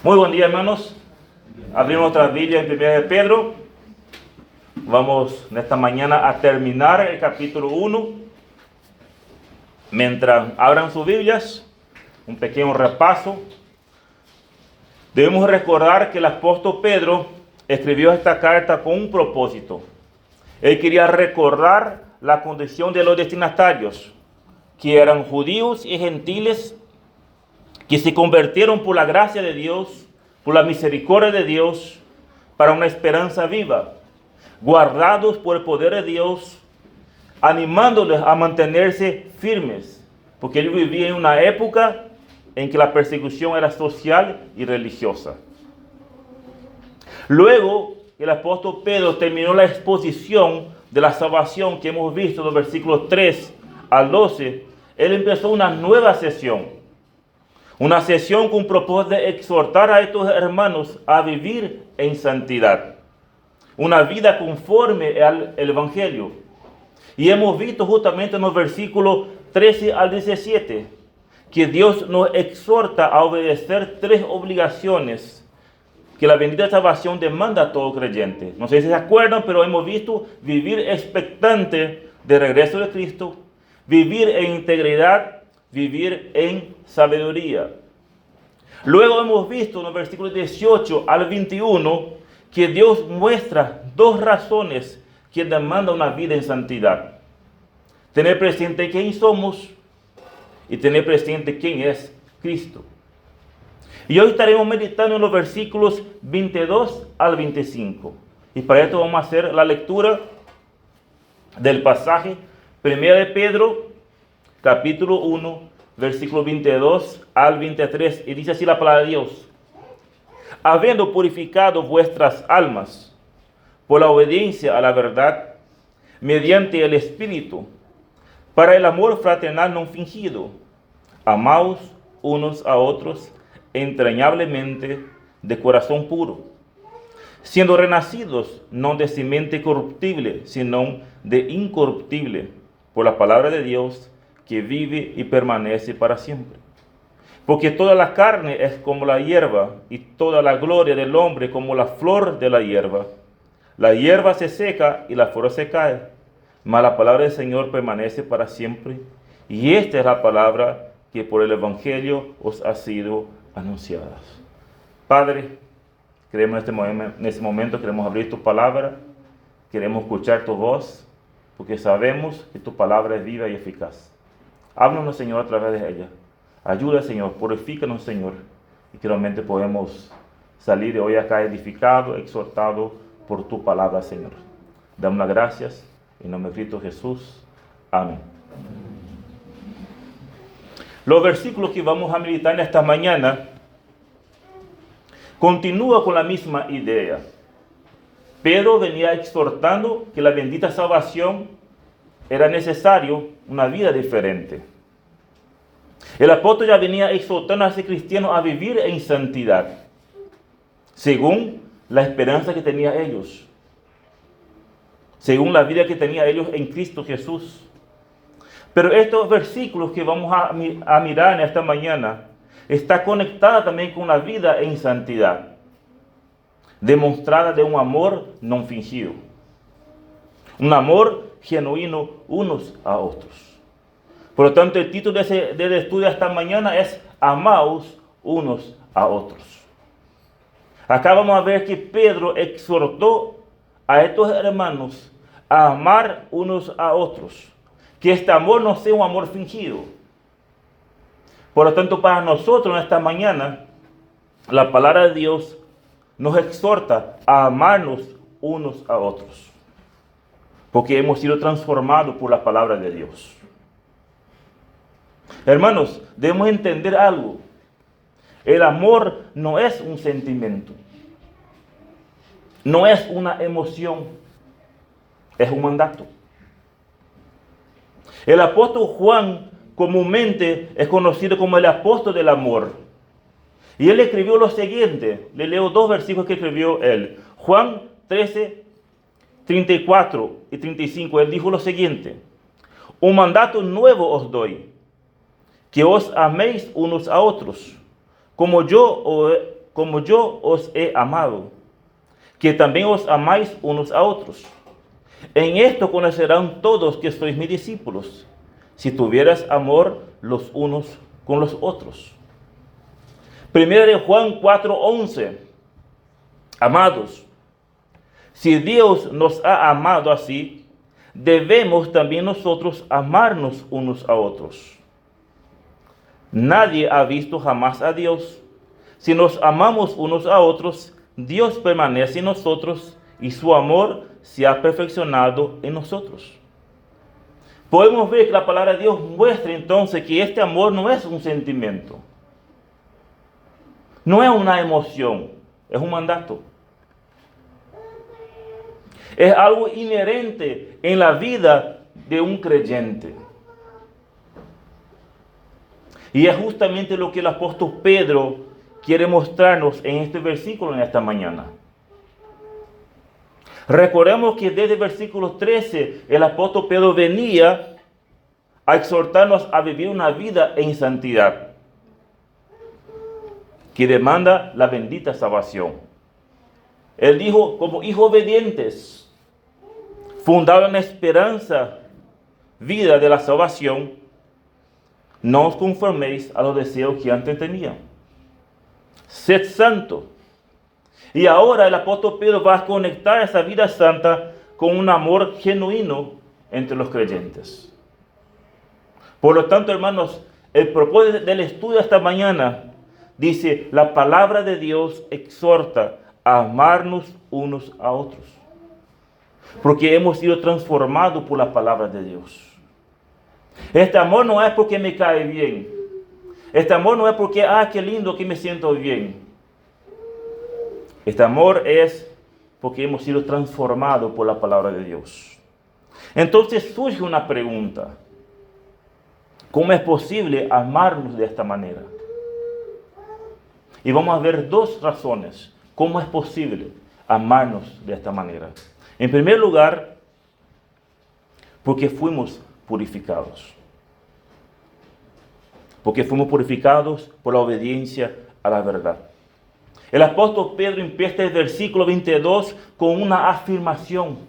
Muy buen día, hermanos. Abrimos nuestra Biblia en 1 de Pedro. Vamos en esta mañana a terminar el capítulo 1. Mientras abran sus Biblias, un pequeño repaso. Debemos recordar que el apóstol Pedro escribió esta carta con un propósito. Él quería recordar la condición de los destinatarios, que eran judíos y gentiles, que se convirtieron por la gracia de Dios, por la misericordia de Dios, para una esperanza viva, guardados por el poder de Dios, animándoles a mantenerse firmes, porque ellos vivían en una época en que la persecución era social y religiosa. Luego, el apóstol Pedro terminó la exposición de la salvación que hemos visto en los versículos 3 al 12. Él empezó una nueva sesión. Una sesión con propósito de exhortar a estos hermanos a vivir en santidad. Una vida conforme al Evangelio. Y hemos visto justamente en los versículos 13 al 17 que Dios nos exhorta a obedecer tres obligaciones que la bendita salvación demanda a todo creyente. No sé si se acuerdan, pero hemos visto vivir expectante del regreso de Cristo, vivir en integridad, vivir en sabiduría. Luego hemos visto en los versículos 18 al 21 que Dios muestra dos razones que demandan una vida en santidad. Tener presente quién somos y tener presente quién es Cristo. Y hoy estaremos meditando en los versículos 22 al 25. Y para esto vamos a hacer la lectura del pasaje 1 de Pedro, capítulo 1, versículo 22 al 23. Y dice así la palabra de Dios. Habiendo purificado vuestras almas por la obediencia a la verdad, mediante el Espíritu, para el amor fraternal no fingido, amaos unos a otros entrañablemente de corazón puro, siendo renacidos no de simiente corruptible, sino de incorruptible, por la palabra de Dios, que vive y permanece para siempre. Porque toda la carne es como la hierba, y toda la gloria del hombre como la flor de la hierba. La hierba se seca y la flor se cae, mas la palabra del Señor permanece para siempre. Y esta es la palabra que por el Evangelio os ha sido anunciada. Padre, queremos en este momento queremos abrir tu palabra, queremos escuchar tu voz, porque sabemos que tu palabra es viva y eficaz. Háblanos, Señor, a través de ella. Ayuda, Señor, purifícanos, Señor, y que realmente podemos salir de hoy acá edificado, exhortado por tu palabra, Señor. Damos las gracias en nombre de Cristo Jesús. Amén. Los versículos que vamos a meditar en esta mañana continúan con la misma idea. Pedro venía exhortando que la bendita salvación era necesario una vida diferente. El apóstol ya venía exhortando a ese cristiano a vivir en santidad, según la esperanza que tenían ellos, según la vida que tenían ellos en Cristo Jesús. Pero estos versículos que vamos a mirar en esta mañana está conectada también con una vida en santidad, demostrada de un amor no fingido, un amor genuino unos a otros. Por lo tanto, el título del estudio esta mañana es Amaos unos a otros. Acá vamos a ver que Pedro exhortó a estos hermanos a amar unos a otros, que este amor no sea un amor fingido. Por lo tanto, para nosotros en esta mañana, la palabra de Dios nos exhorta a amarnos unos a otros, porque hemos sido transformados por la palabra de Dios. Hermanos, debemos entender algo. El amor no es un sentimiento, no es una emoción, es un mandato. El apóstol Juan comúnmente es conocido como el apóstol del amor. Y él escribió lo siguiente. Le leo dos versículos que escribió él. Juan 13, 34 y 35. Él dijo lo siguiente. Un mandato nuevo os doy, que os améis unos a otros, como yo como yo os he amado, que también os amáis unos a otros. En esto conocerán todos que sois mis discípulos, si tuvieras amor los unos con los otros. Primera de Juan 4:11. Amados, si Dios nos ha amado así, debemos también nosotros amarnos unos a otros. Nadie ha visto jamás a Dios. Si nos amamos unos a otros, Dios permanece en nosotros y su amor se ha perfeccionado en nosotros. Podemos ver que la palabra de Dios muestra entonces que este amor no es un sentimiento, no es una emoción, es un mandato. Es algo inherente en la vida de un creyente. Y es justamente lo que el apóstol Pedro quiere mostrarnos en este versículo en esta mañana. Recordemos que desde el versículo 13 el apóstol Pedro venía a exhortarnos a vivir una vida en santidad, que demanda la bendita salvación. Él dijo, como hijos obedientes, fundados en la esperanza, vida de la salvación, no os conforméis a los deseos que antes tenían. Sed santo. Y ahora el apóstol Pedro va a conectar esa vida santa con un amor genuino entre los creyentes. Por lo tanto, hermanos, el propósito del estudio esta mañana dice, la palabra de Dios exhorta a amarnos unos a otros, porque hemos sido transformados por la palabra de Dios. Este amor no es porque me cae bien. Este amor no es porque, qué lindo que me siento bien. Este amor es porque hemos sido transformados por la palabra de Dios. Entonces surge una pregunta. ¿Cómo es posible amarnos de esta manera? Y vamos a ver dos razones. ¿Cómo es posible amarnos de esta manera? En primer lugar, porque fuimos purificados. Porque fuimos purificados por la obediencia a la verdad. El apóstol Pedro empieza el versículo 22 con una afirmación.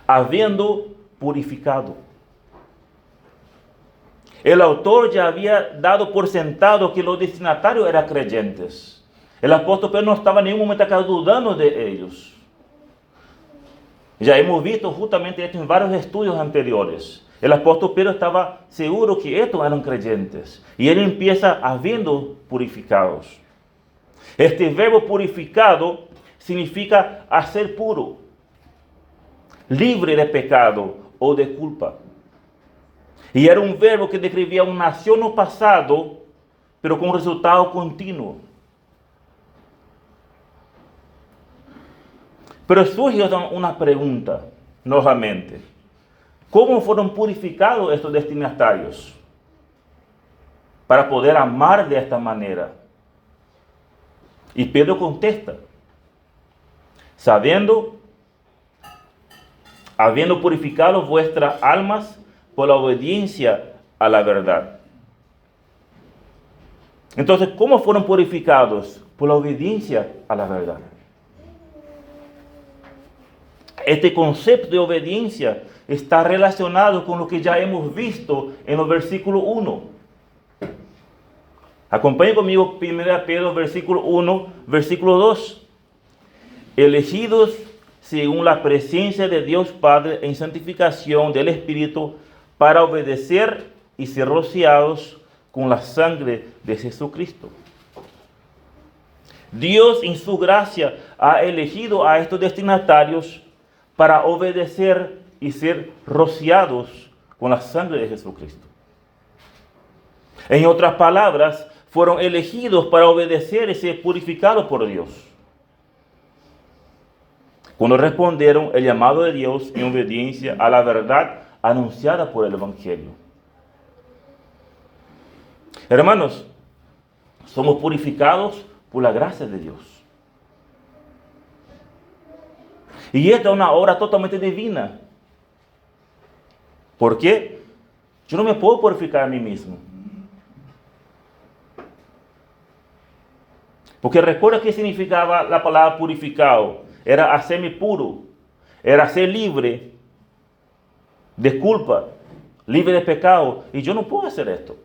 Habiendo purificado. El autor ya había dado por sentado que los destinatarios eran creyentes. El apóstol Pedro no estaba en ningún momento acá dudando de ellos. Ya hemos visto justamente esto en varios estudios anteriores. El apóstol Pedro estaba seguro que estos eran creyentes. Y él empieza habiendo purificados. Este verbo purificado significa hacer puro, libre de pecado o de culpa. Y era un verbo que describía una acción no pasado, pero con resultado continuo. Pero surge una pregunta, nuevamente. ¿Cómo fueron purificados estos destinatarios para poder amar de esta manera? Y Pedro contesta, habiendo purificado vuestras almas por la obediencia a la verdad. Entonces, ¿cómo fueron purificados? Por la obediencia a la verdad. Este concepto de obediencia está relacionado con lo que ya hemos visto en los versículos 1. Acompañen conmigo 1 Pedro, versículo 1, versículo 2. Elegidos según la presencia de Dios Padre en santificación del Espíritu para obedecer y ser rociados con la sangre de Jesucristo. Dios en su gracia ha elegido a estos destinatarios para obedecer y ser rociados con la sangre de Jesucristo. En otras palabras, fueron elegidos para obedecer y ser purificados por Dios. Cuando respondieron el llamado de Dios en obediencia a la verdad anunciada por el Evangelio. Hermanos, somos purificados por la gracia de Dios. Y esta es una obra totalmente divina. ¿Por qué? Yo no me puedo purificar a mí mismo. Porque recuerda qué significaba la palabra purificado. Era hacerme puro, era ser libre de culpa, libre de pecado. Y yo no puedo hacer esto.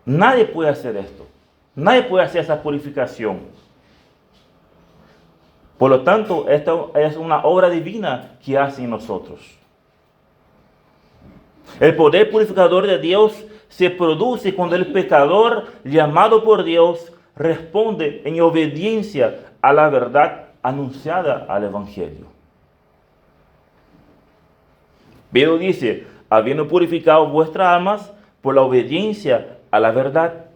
Nadie puede hacer esto. Nadie puede hacer esa purificación. Por lo tanto, esto es una obra divina que hace en nosotros. El poder purificador de Dios se produce cuando el pecador, llamado por Dios, responde en obediencia a la verdad anunciada al Evangelio. Pedro dice, habiendo purificado vuestras almas por la obediencia a la verdad.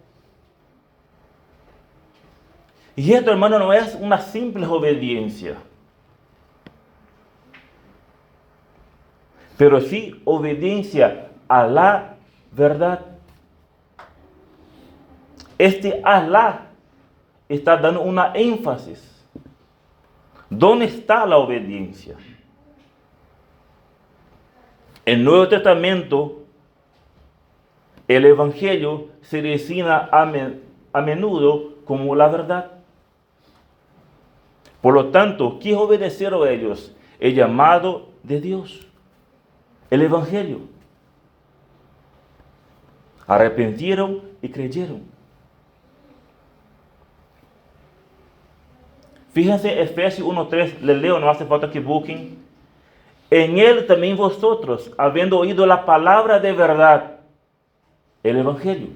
Y esto, hermano, no es una simple obediencia, pero sí obediencia a la verdad. Este Alá está dando una énfasis. ¿Dónde está la obediencia? En el Nuevo Testamento, el Evangelio se designa a menudo como la verdad. Por lo tanto, ¿qué obedecieron ellos? El llamado de Dios, el Evangelio. Arrepintieron y creyeron. Fíjense, Efesios 1:3, les leo, no hace falta que busquen. En él también vosotros, habiendo oído la palabra de verdad, el Evangelio,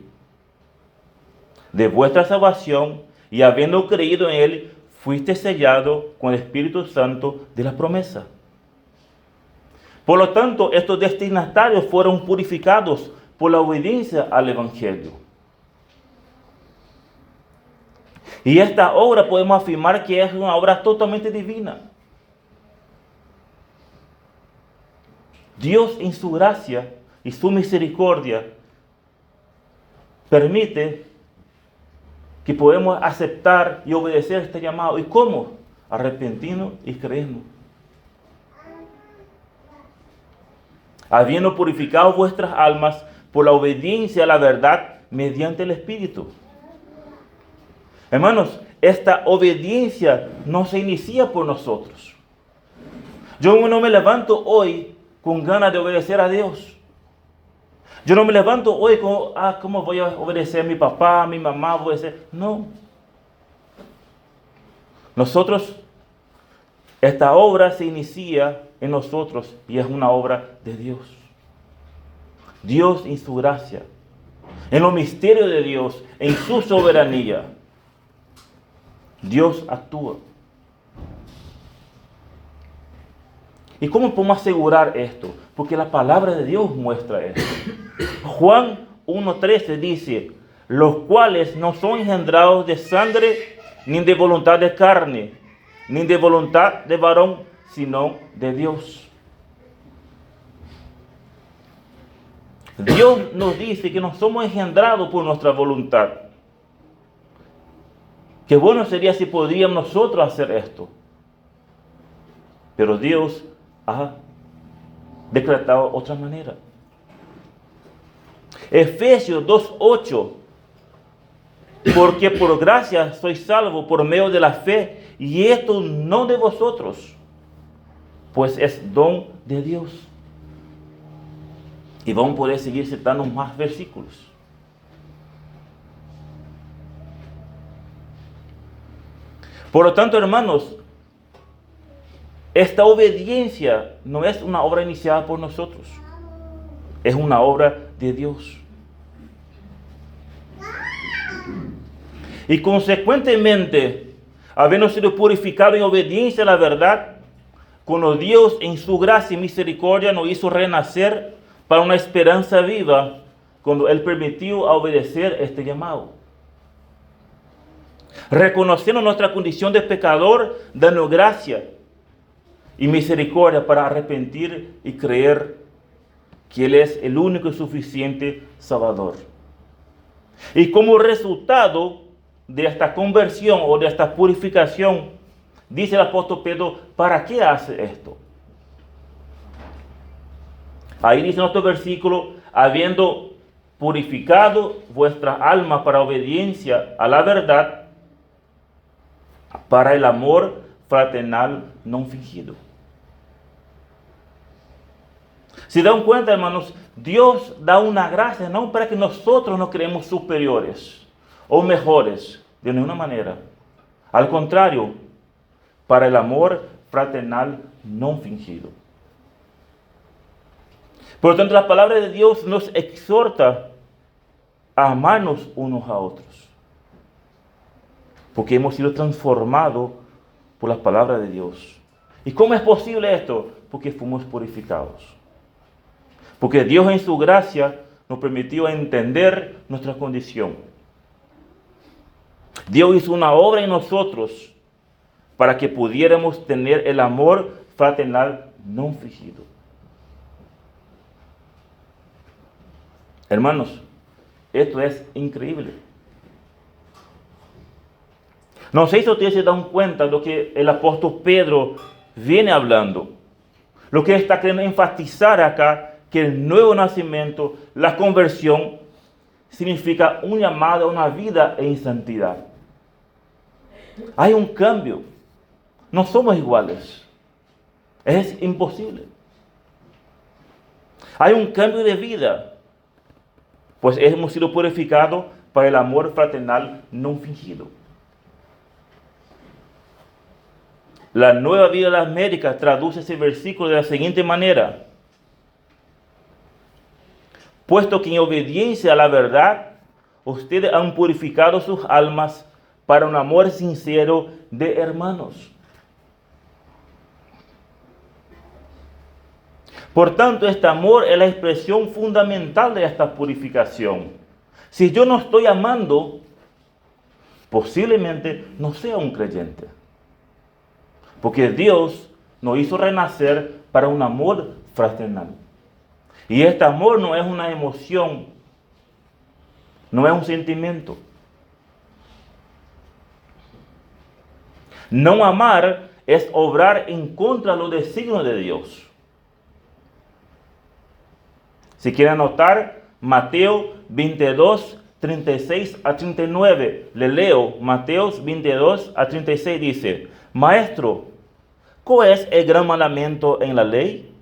de vuestra salvación, y habiendo creído en él, fuiste sellado con el Espíritu Santo de la promesa. Por lo tanto, estos destinatarios fueron purificados por la obediencia al Evangelio. Y esta obra podemos afirmar que es una obra totalmente divina. Dios en su gracia y su misericordia permite que podemos aceptar y obedecer este llamado. ¿Y cómo? Arrepentiendo y creyendo. Habiendo purificado vuestras almas por la obediencia a la verdad mediante el Espíritu. Hermanos, esta obediencia no se inicia por nosotros. Yo no me levanto hoy con ganas de obedecer a Dios. Yo no me levanto hoy con, ¿cómo voy a obedecer a mi papá, a mi mamá? No. Esta obra se inicia en nosotros y es una obra de Dios. Dios en su gracia, en los misterios de Dios, en su soberanía, Dios actúa. ¿Y cómo podemos asegurar esto? Porque la palabra de Dios muestra esto. Juan 1:13 dice, los cuales no son engendrados de sangre, ni de voluntad de carne, ni de voluntad de varón, sino de Dios. Dios nos dice que no somos engendrados por nuestra voluntad. Qué bueno sería si podríamos nosotros hacer esto. Pero Dios ha decretado otra manera. Efesios 2:8. Porque por gracia sois salvos por medio de la fe, y esto no de vosotros, pues es don de Dios. Y vamos a poder seguir citando más versículos. Por lo tanto, hermanos, esta obediencia no es una obra iniciada por nosotros. Es una obra de Dios. Y consecuentemente, habiendo sido purificado en obediencia a la verdad, cuando Dios en su gracia y misericordia nos hizo renacer para una esperanza viva, cuando Él permitió obedecer este llamado. Reconociendo nuestra condición de pecador, dando gracia y misericordia para arrepentir y creer que Él es el único y suficiente Salvador. Y como resultado de esta conversión o de esta purificación, dice el apóstol Pedro, ¿para qué hace esto? Ahí dice en otro versículo, habiendo purificado vuestra alma para obediencia a la verdad, para el amor fraternal no fingido. Si dan cuenta, hermanos, Dios da una gracia no para que nosotros nos creemos superiores o mejores de ninguna manera. Al contrario, para el amor fraternal no fingido. Por lo tanto, la palabra de Dios nos exhorta a amarnos unos a otros. Porque hemos sido transformados por las palabras de Dios. ¿Y cómo es posible esto? Porque fuimos purificados. Porque Dios en su gracia nos permitió entender nuestra condición. Dios hizo una obra en nosotros para que pudiéramos tener el amor fraternal no fingido. Hermanos, esto es increíble. No sé si ustedes se dan cuenta de lo que el apóstol Pedro viene hablando. Lo que está queriendo enfatizar acá, que el nuevo nacimiento, la conversión, significa un llamado a una vida en santidad. Hay un cambio. No somos iguales. Es imposible. Hay un cambio de vida, pues hemos sido purificados para el amor fraternal no fingido. La Nueva Vida de las Américas traduce ese versículo de la siguiente manera: puesto que en obediencia a la verdad, ustedes han purificado sus almas para un amor sincero de hermanos. Por tanto, este amor es la expresión fundamental de esta purificación. Si yo no estoy amando, posiblemente no sea un creyente. Porque Dios nos hizo renacer para un amor fraternal. Y este amor no es una emoción, no es un sentimiento. No amar es obrar en contra de los designios de Dios. Si quieren anotar, Mateo 22, 36 a 39. Le leo, Mateo 22 a 36 dice: Maestro, ¿cuál es el gran mandamiento en la ley?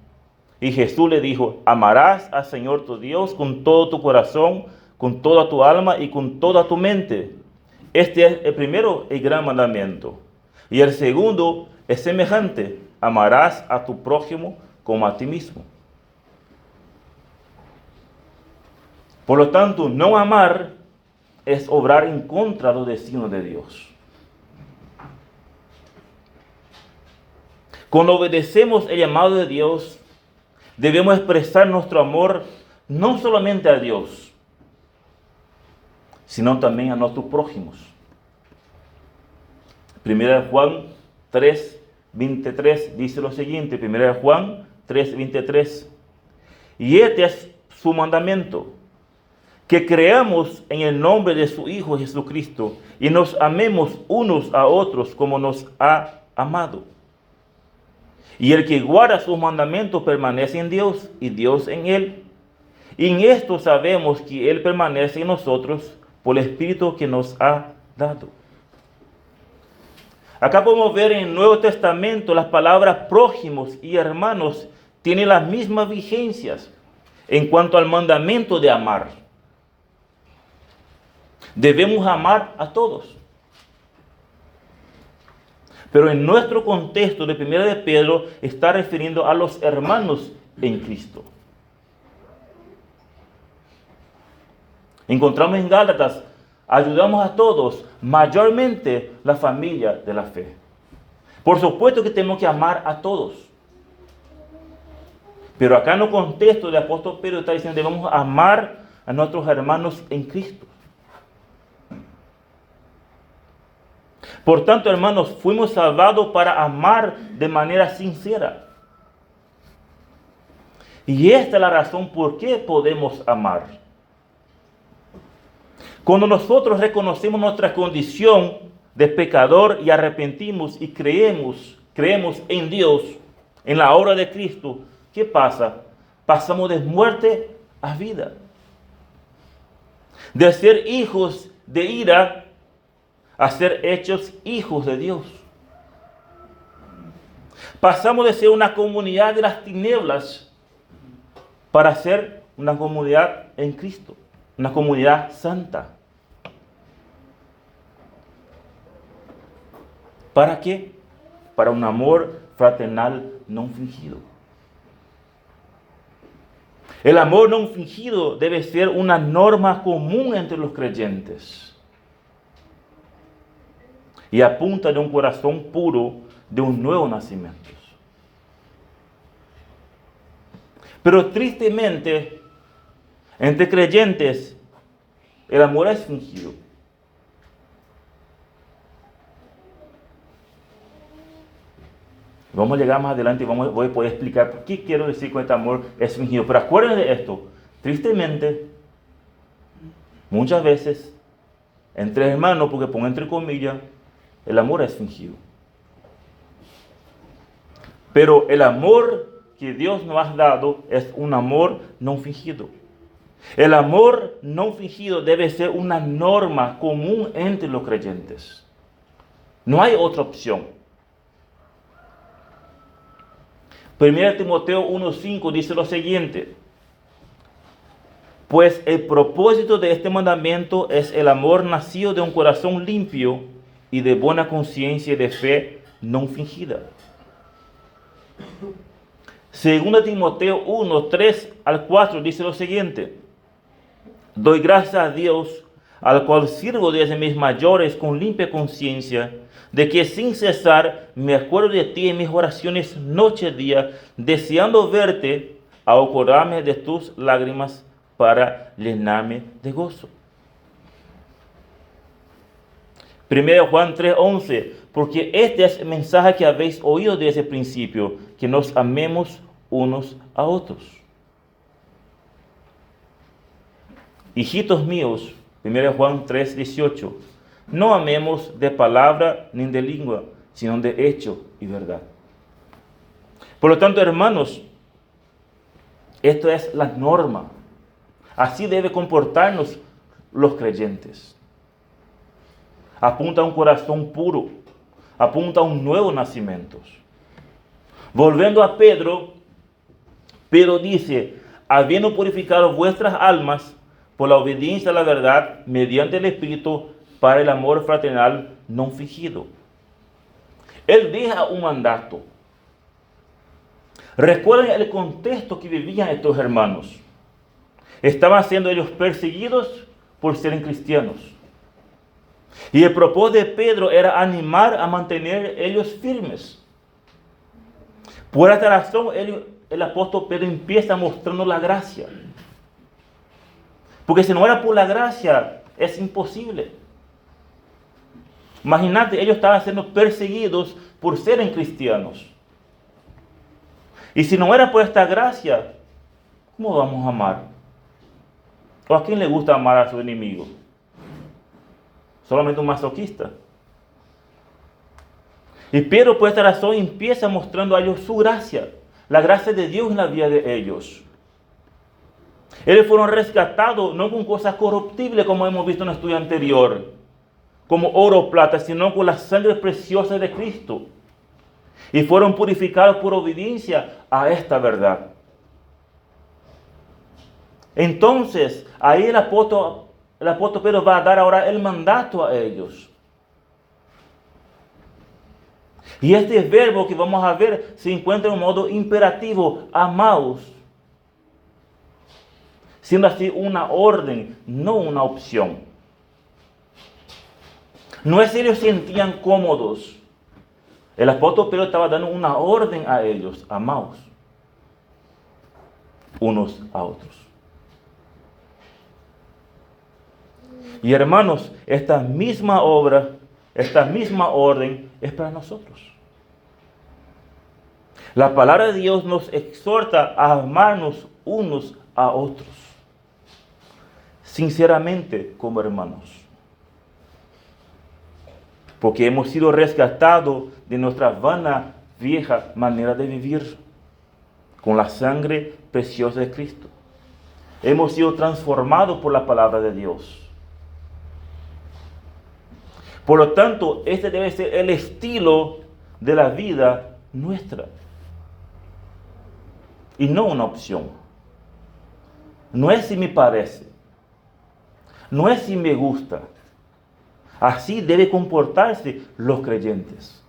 Y Jesús le dijo: amarás al Señor tu Dios con todo tu corazón, con toda tu alma y con toda tu mente. Este es el primero y gran mandamiento. Y el segundo es semejante: amarás a tu prójimo como a ti mismo. Por lo tanto, no amar es obrar en contra de los designios de Dios. Cuando obedecemos el llamado de Dios, debemos expresar nuestro amor no solamente a Dios, sino también a nuestros prójimos. 1 Juan 3, 23 dice lo siguiente, 1 Juan 3, 23. Y este es su mandamiento: que creamos en el nombre de su Hijo Jesucristo y nos amemos unos a otros como nos ha amado. Y el que guarda sus mandamientos permanece en Dios y Dios en él. Y en esto sabemos que Él permanece en nosotros por el Espíritu que nos ha dado. Acá podemos ver en el Nuevo Testamento las palabras prójimos y hermanos tienen las mismas vigencias en cuanto al mandamiento de amar. Debemos amar a todos. Pero en nuestro contexto de 1 de Pedro está refiriendo a los hermanos en Cristo. Encontramos en Gálatas: ayudamos a todos, mayormente la familia de la fe. Por supuesto que tenemos que amar a todos. Pero acá en el contexto del apóstol Pedro está diciendo: debemos amar a nuestros hermanos en Cristo. Por tanto, hermanos, fuimos salvados para amar de manera sincera. Y esta es la razón por qué podemos amar. Cuando nosotros reconocemos nuestra condición de pecador y arrepentimos y creemos en Dios, en la obra de Cristo, ¿qué pasa? Pasamos de muerte a vida. De ser hijos de ira a ser hechos hijos de Dios. Pasamos de ser una comunidad de las tinieblas para ser una comunidad en Cristo, una comunidad santa. ¿Para qué? Para un amor fraternal no fingido. El amor no fingido debe ser una norma común entre los creyentes y apunta de un corazón puro de un nuevo nacimiento. Pero tristemente, entre creyentes, el amor es fingido. Vamos a llegar más adelante y voy a poder explicar por qué quiero decir que este amor es fingido. Pero acuérdense de esto. Tristemente, muchas veces, entre hermanos, porque pongo entre comillas, el amor es fingido. Pero el amor que Dios nos ha dado es un amor no fingido. El amor no fingido debe ser una norma común entre los creyentes. No hay otra opción. 1 Timoteo 1:5 dice lo siguiente: pues el propósito de este mandamiento es el amor nacido de un corazón limpio y de buena conciencia y de fe no fingida. 2 Timoteo 1:3-4 dice lo siguiente: doy gracias a Dios, al cual sirvo desde mis mayores con limpia conciencia, de que sin cesar me acuerdo de ti en mis oraciones noche y día, deseando verte, a acordarme de tus lágrimas para llenarme de gozo. 1 Juan 3:11, porque este es el mensaje que habéis oído desde el principio, que nos amemos unos a otros. Hijitos míos, 1 Juan 3:18, no amemos de palabra ni de lengua, sino de hecho y verdad. Por lo tanto, hermanos, esto es la norma. Así debe comportarnos los creyentes. Apunta a un corazón puro, apunta a un nuevo nacimiento. Volviendo a Pedro, Pedro dice: habiendo purificado vuestras almas por la obediencia a la verdad, mediante el Espíritu, para el amor fraternal no fingido. Él deja un mandato. Recuerden el contexto que vivían estos hermanos. Estaban siendo ellos perseguidos por ser cristianos. Y el propósito de Pedro era animar a mantener ellos firmes. Por esta razón, el apóstol Pedro empieza mostrando la gracia. Porque si no era por la gracia, es imposible. Imagínate, ellos estaban siendo perseguidos por ser cristianos. Y si no era por esta gracia, ¿cómo vamos a amar? ¿O a quién le gusta amar a su enemigo? Solamente un masoquista. Y Pedro por esta razón empieza mostrando a ellos su gracia, la gracia de Dios en la vida de ellos. Ellos fueron rescatados no con cosas corruptibles como hemos visto en el estudio anterior, como oro o plata, sino con la sangre preciosa de Cristo. Y fueron purificados por obediencia a esta verdad. Entonces, ahí el apóstol Pedro va a dar ahora el mandato a ellos. Y este verbo que vamos a ver se encuentra en un modo imperativo: amaos. Siendo así una orden, no una opción. No es que ellos se sentían cómodos. El apóstol Pedro estaba dando una orden a ellos: amaos unos a otros. Y hermanos, esta misma obra, esta misma orden es para nosotros. La palabra de Dios nos exhorta a amarnos unos a otros, sinceramente como hermanos. Porque hemos sido rescatados de nuestra vana vieja manera de vivir, con la sangre preciosa de Cristo. Hemos sido transformados por la palabra de Dios. Por lo tanto, este debe ser el estilo de la vida nuestra y no una opción. No es si me parece, no es si me gusta. Así deben comportarse los creyentes.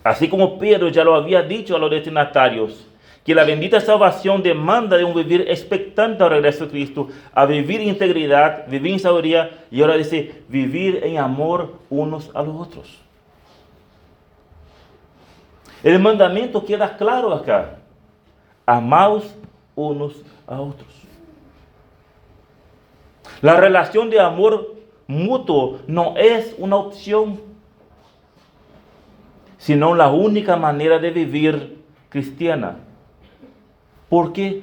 Así como Pedro ya lo había dicho a los destinatarios, que la bendita salvación demanda de un vivir expectante al regreso de Cristo, a vivir en integridad, vivir en sabiduría, y ahora dice, vivir en amor unos a los otros. El mandamiento queda claro acá. Amaos unos a otros. La relación de amor mutuo no es una opción, sino la única manera de vivir cristiana. ¿Por qué?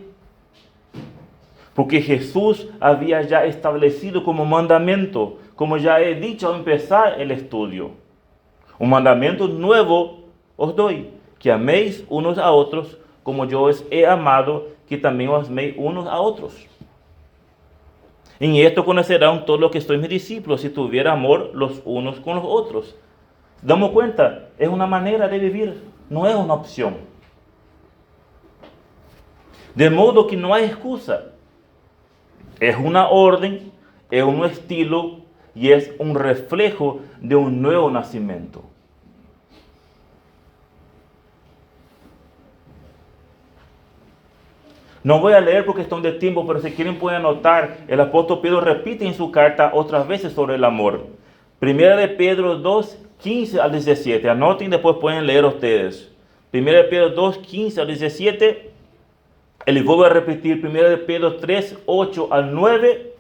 Porque Jesús había ya establecido como mandamiento, como ya he dicho al empezar el estudio. Un mandamiento nuevo os doy, que améis unos a otros, como yo os he amado, que también os améis unos a otros. En esto conocerán todos los que sois mis discípulos, si tuviera amor los unos con los otros. Damos cuenta, es una manera de vivir, no es una opción. De modo que no hay excusa. Es una orden, es un estilo y es un reflejo de un nuevo nacimiento. No voy a leer porque están de tiempo, pero si quieren pueden anotar. El apóstol Pedro repite en su carta otras veces sobre el amor. Primera de Pedro 2, 15 al 17. Anoten y después pueden leer ustedes. Primera de Pedro 2, 15 al 17. Él vuelve a repetir Primera de Pedro 3, 8 al 9.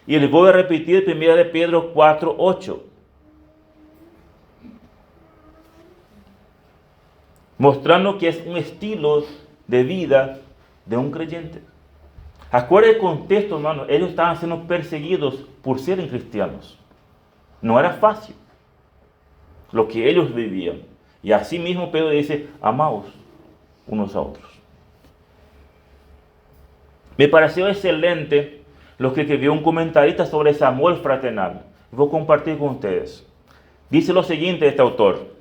Y él vuelve a repetir Primera de Pedro 4, 8. Mostrando que es un estilo de vida de un creyente. Acuérdense el contexto, hermano. Ellos estaban siendo perseguidos por ser cristianos. No era fácil lo que ellos vivían. Y así mismo Pedro dice, amaos unos a otros. Me pareció excelente lo que escribió un comentarista sobre ese amor fraternal. Voy a compartir con ustedes. Dice lo siguiente este autor.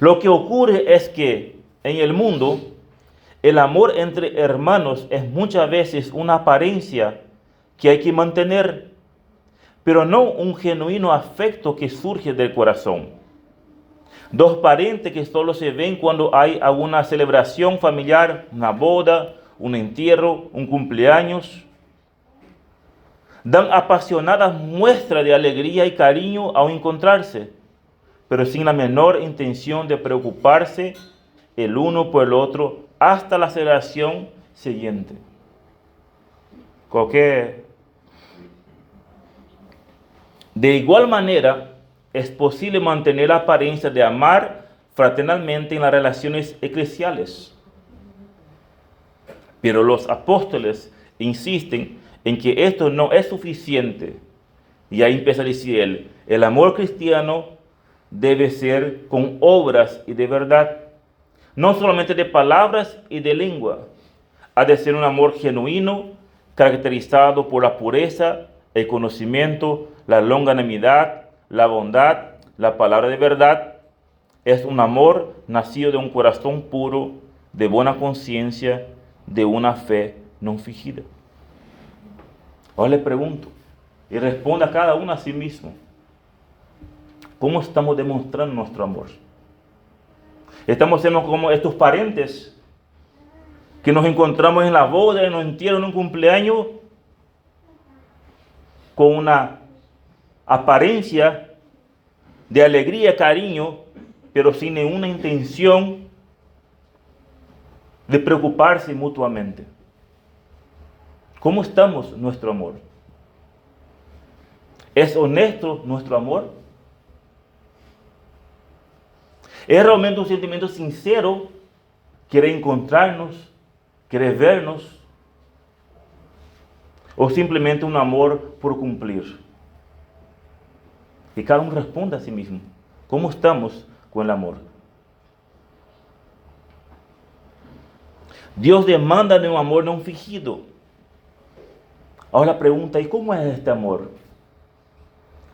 Lo que ocurre es que en el mundo el amor entre hermanos es muchas veces una apariencia que hay que mantener, pero no un genuino afecto que surge del corazón. Dos parientes que solo se ven cuando hay alguna celebración familiar, una boda, un entierro, un cumpleaños, dan apasionadas muestras de alegría y cariño al encontrarse, pero sin la menor intención de preocuparse el uno por el otro hasta la celebración siguiente. De igual manera, es posible mantener la apariencia de amar fraternalmente en las relaciones eclesiales. Pero los apóstoles insisten en que esto no es suficiente. Y ahí empieza a decir él, el amor cristiano debe ser con obras y de verdad. No solamente de palabras y de lengua. Ha de ser un amor genuino, caracterizado por la pureza, el conocimiento, la longanimidad, la bondad, la palabra de verdad. Es un amor nacido de un corazón puro, de buena conciencia, de una fe no fingida. Ahora le pregunto, y responda cada uno a sí mismo. ¿Cómo estamos demostrando nuestro amor? Estamos siendo como estos parientes que nos encontramos en la boda, en un entierro, en un cumpleaños, con una apariencia de alegría, cariño, pero sin ninguna intención de preocuparse mutuamente. ¿Cómo estamos nuestro amor? ¿Es honesto nuestro amor? ¿Es realmente un sentimiento sincero? ¿Quiere encontrarnos? ¿Quiere vernos? ¿O simplemente un amor por cumplir? Y cada uno responda a sí mismo. ¿Cómo estamos con el amor? Dios demanda de un amor no fingido. Ahora la pregunta, ¿y cómo es este amor?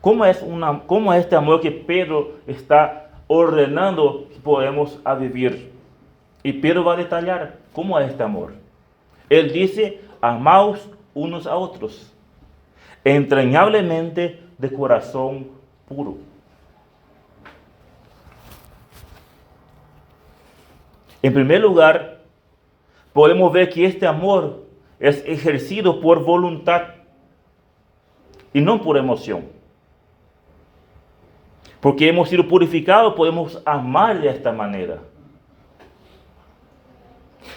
¿Cómo es este amor que Pedro está ordenando que podemos a vivir? Y Pedro va a detallar cómo es este amor. Él dice, amaos unos a otros, entrañablemente de corazón puro. En primer lugar, podemos ver que este amor es ejercido por voluntad y no por emoción. Porque hemos sido purificados, podemos amar de esta manera.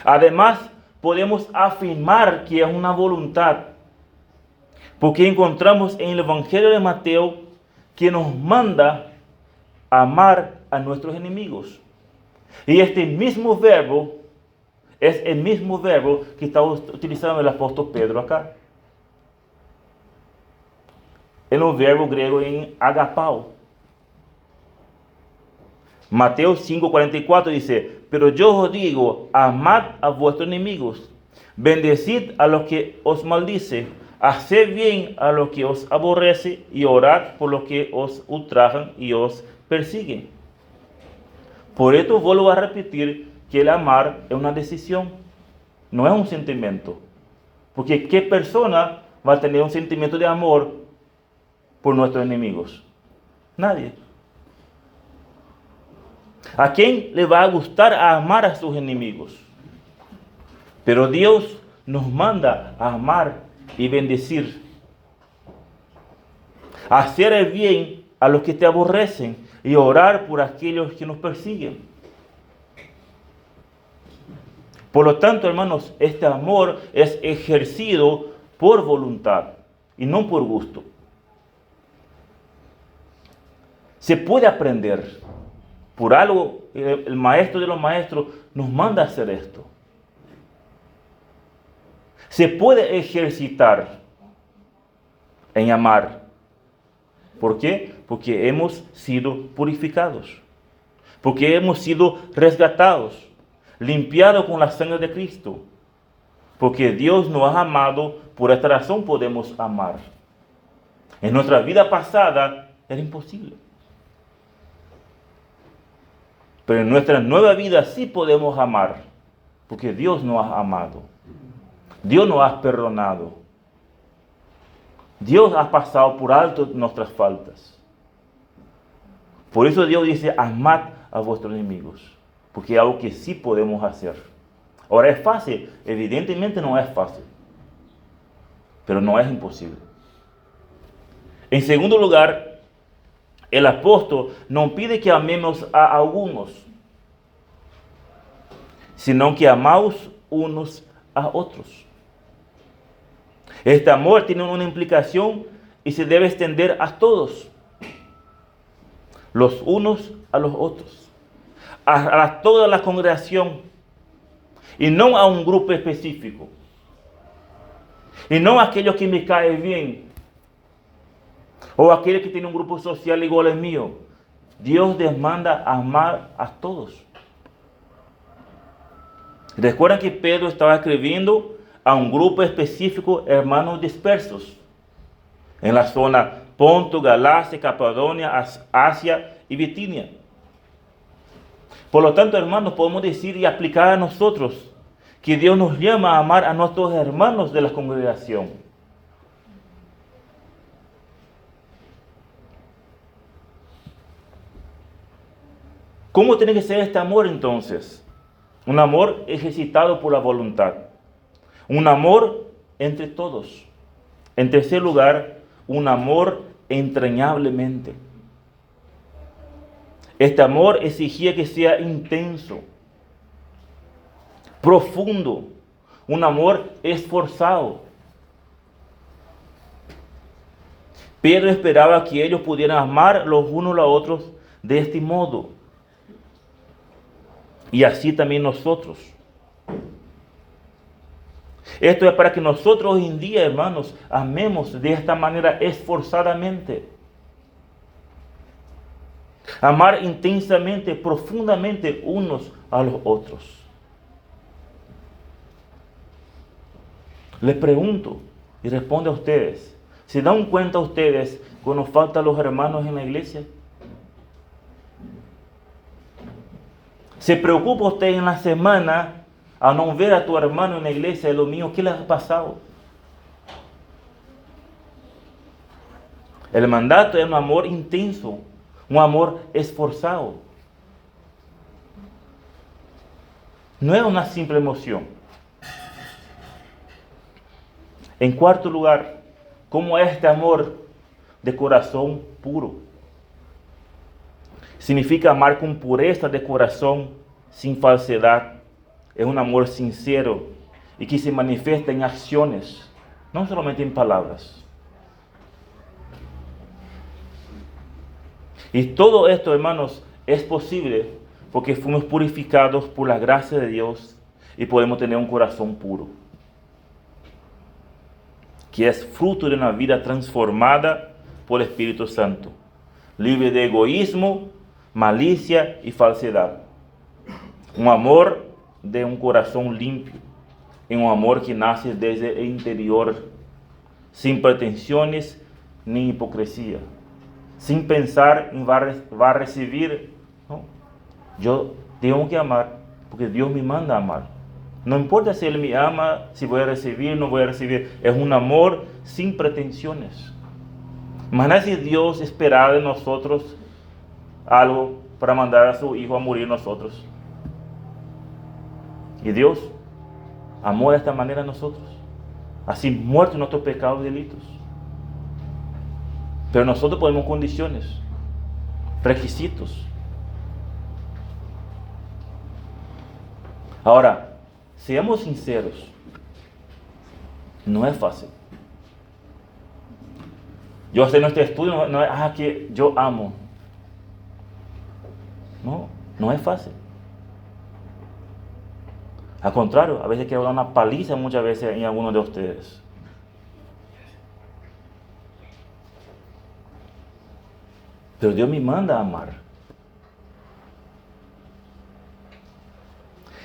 Además, podemos afirmar que es una voluntad, porque encontramos en el Evangelio de Mateo que nos manda a amar a nuestros enemigos. Y este mismo verbo es el mismo verbo que está utilizando el apóstol Pedro acá. Es un verbo griego en agapao. Mateo 5:44 dice, pero yo os digo, amad a vuestros enemigos, bendecid a los que os maldice, haced bien a los que os aborrece y orad por los que os ultrajan y os persiguen. Por esto vuelvo a repetir que el amar es una decisión, no es un sentimiento. Porque ¿qué persona va a tener un sentimiento de amor por nuestros enemigos? Nadie. ¿A quién le va a gustar amar a sus enemigos? Pero Dios nos manda a amar y bendecir. Hacer el bien a los que te aborrecen y orar por aquellos que nos persiguen. Por lo tanto, hermanos, este amor es ejercido por voluntad y no por gusto. Se puede aprender. Por algo, el maestro de los maestros nos manda a hacer esto. Se puede ejercitar en amar. ¿Por qué? Porque hemos sido purificados. Porque hemos sido rescatados, limpiados con la sangre de Cristo. Porque Dios nos ha amado, por esta razón podemos amar. En nuestra vida pasada era imposible. Pero en nuestra nueva vida sí podemos amar, porque Dios nos ha amado. Dios nos ha perdonado. Dios ha pasado por alto nuestras faltas. Por eso Dios dice, amad a vuestros enemigos, porque es algo que sí podemos hacer. Ahora, ¿es fácil? Evidentemente no es fácil, pero no es imposible. En segundo lugar, el apóstol no pide que amemos a algunos, sino que amamos unos a otros. Este amor tiene una implicación y se debe extender a todos, los unos a los otros, a toda la congregación, y no a un grupo específico, y no a aquellos que me caen bien, o aquel que tiene un grupo social igual al mío. Dios demanda amar a todos. Recuerdan que Pedro estaba escribiendo a un grupo específico, hermanos dispersos, en la zona Ponto, Galacia, Capadonia, Asia y Bitinia. Por lo tanto, hermanos, podemos decir y aplicar a nosotros que Dios nos llama a amar a nuestros hermanos de la congregación. ¿Cómo tiene que ser este amor entonces? Un amor ejercitado por la voluntad. Un amor entre todos. En tercer lugar, un amor entrañablemente. Este amor exigía que sea intenso, profundo, un amor esforzado. Pedro esperaba que ellos pudieran amar los unos a los otros de este modo. Y así también nosotros. Esto es para que nosotros hoy en día, hermanos, amemos de esta manera esforzadamente. Amar intensamente, profundamente unos a los otros. Les pregunto y respondo a ustedes. ¿Se dan cuenta ustedes cuando faltan los hermanos en la iglesia? ¿Se preocupa usted en la semana a no ver a tu hermano en la iglesia el domingo? ¿Qué le ha pasado? El mandato es un amor intenso, un amor esforzado. No es una simple emoción. En cuarto lugar, ¿cómo es este amor de corazón puro? Significa amar con pureza de corazón, sin falsedad. Es un amor sincero y que se manifiesta en acciones, no solamente en palabras. Y todo esto, hermanos, es posible porque fuimos purificados por la gracia de Dios y podemos tener un corazón puro, que es fruto de una vida transformada por el Espíritu Santo, libre de egoísmo, malicia y falsedad. Un amor de un corazón limpio, y un amor que nace desde el interior, sin pretensiones ni hipocresía, sin pensar en va a recibir. No. Yo tengo que amar porque Dios me manda a amar. No importa si Él me ama, si voy a recibir, no voy a recibir. Es un amor sin pretensiones. Imagina si Dios esperara de nosotros algo para mandar a su Hijo a morir nosotros. Y Dios amó de esta manera a nosotros, así muertos nuestros pecados y delitos. Pero nosotros ponemos condiciones, requisitos. Ahora, seamos sinceros, no es fácil. Yo haciendo este estudio no es que yo amo. No es fácil. Al contrario, a veces quiero dar una paliza muchas veces en algunos de ustedes. Pero Dios me manda a amar.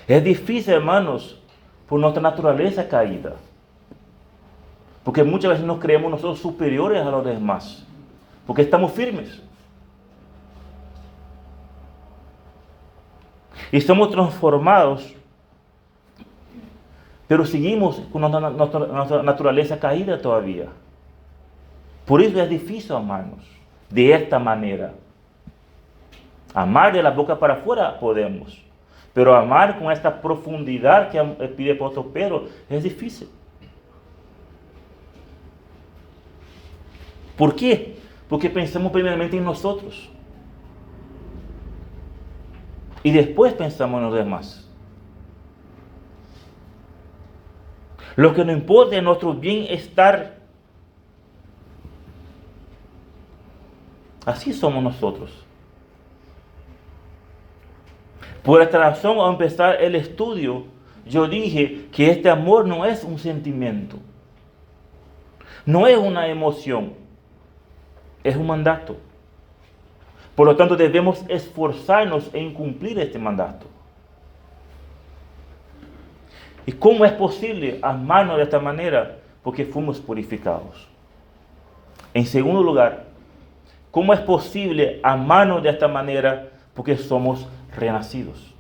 Es difícil, hermanos, por nuestra naturaleza caída. Porque muchas veces nos creemos nosotros superiores a los demás. Porque estamos firmes. Y somos transformados, pero seguimos con nuestra naturaleza caída todavía. Por eso es difícil amarnos de esta manera. Amar de la boca para afuera podemos, pero amar con esta profundidad que pide el apóstol Pedro es difícil. ¿Por qué? Porque pensamos primeramente en nosotros y después pensamos en los demás. Lo que nos importa es nuestro bienestar. Así somos nosotros. Por esta razón, al empezar el estudio, yo dije que este amor no es un sentimiento, no es una emoción, es un mandato. Por lo tanto, debemos esforzarnos en cumplir este mandato. ¿Y cómo es posible amarnos de esta manera? Porque fuimos purificados. En segundo lugar, ¿cómo es posible amarnos de esta manera? Porque somos renacidos.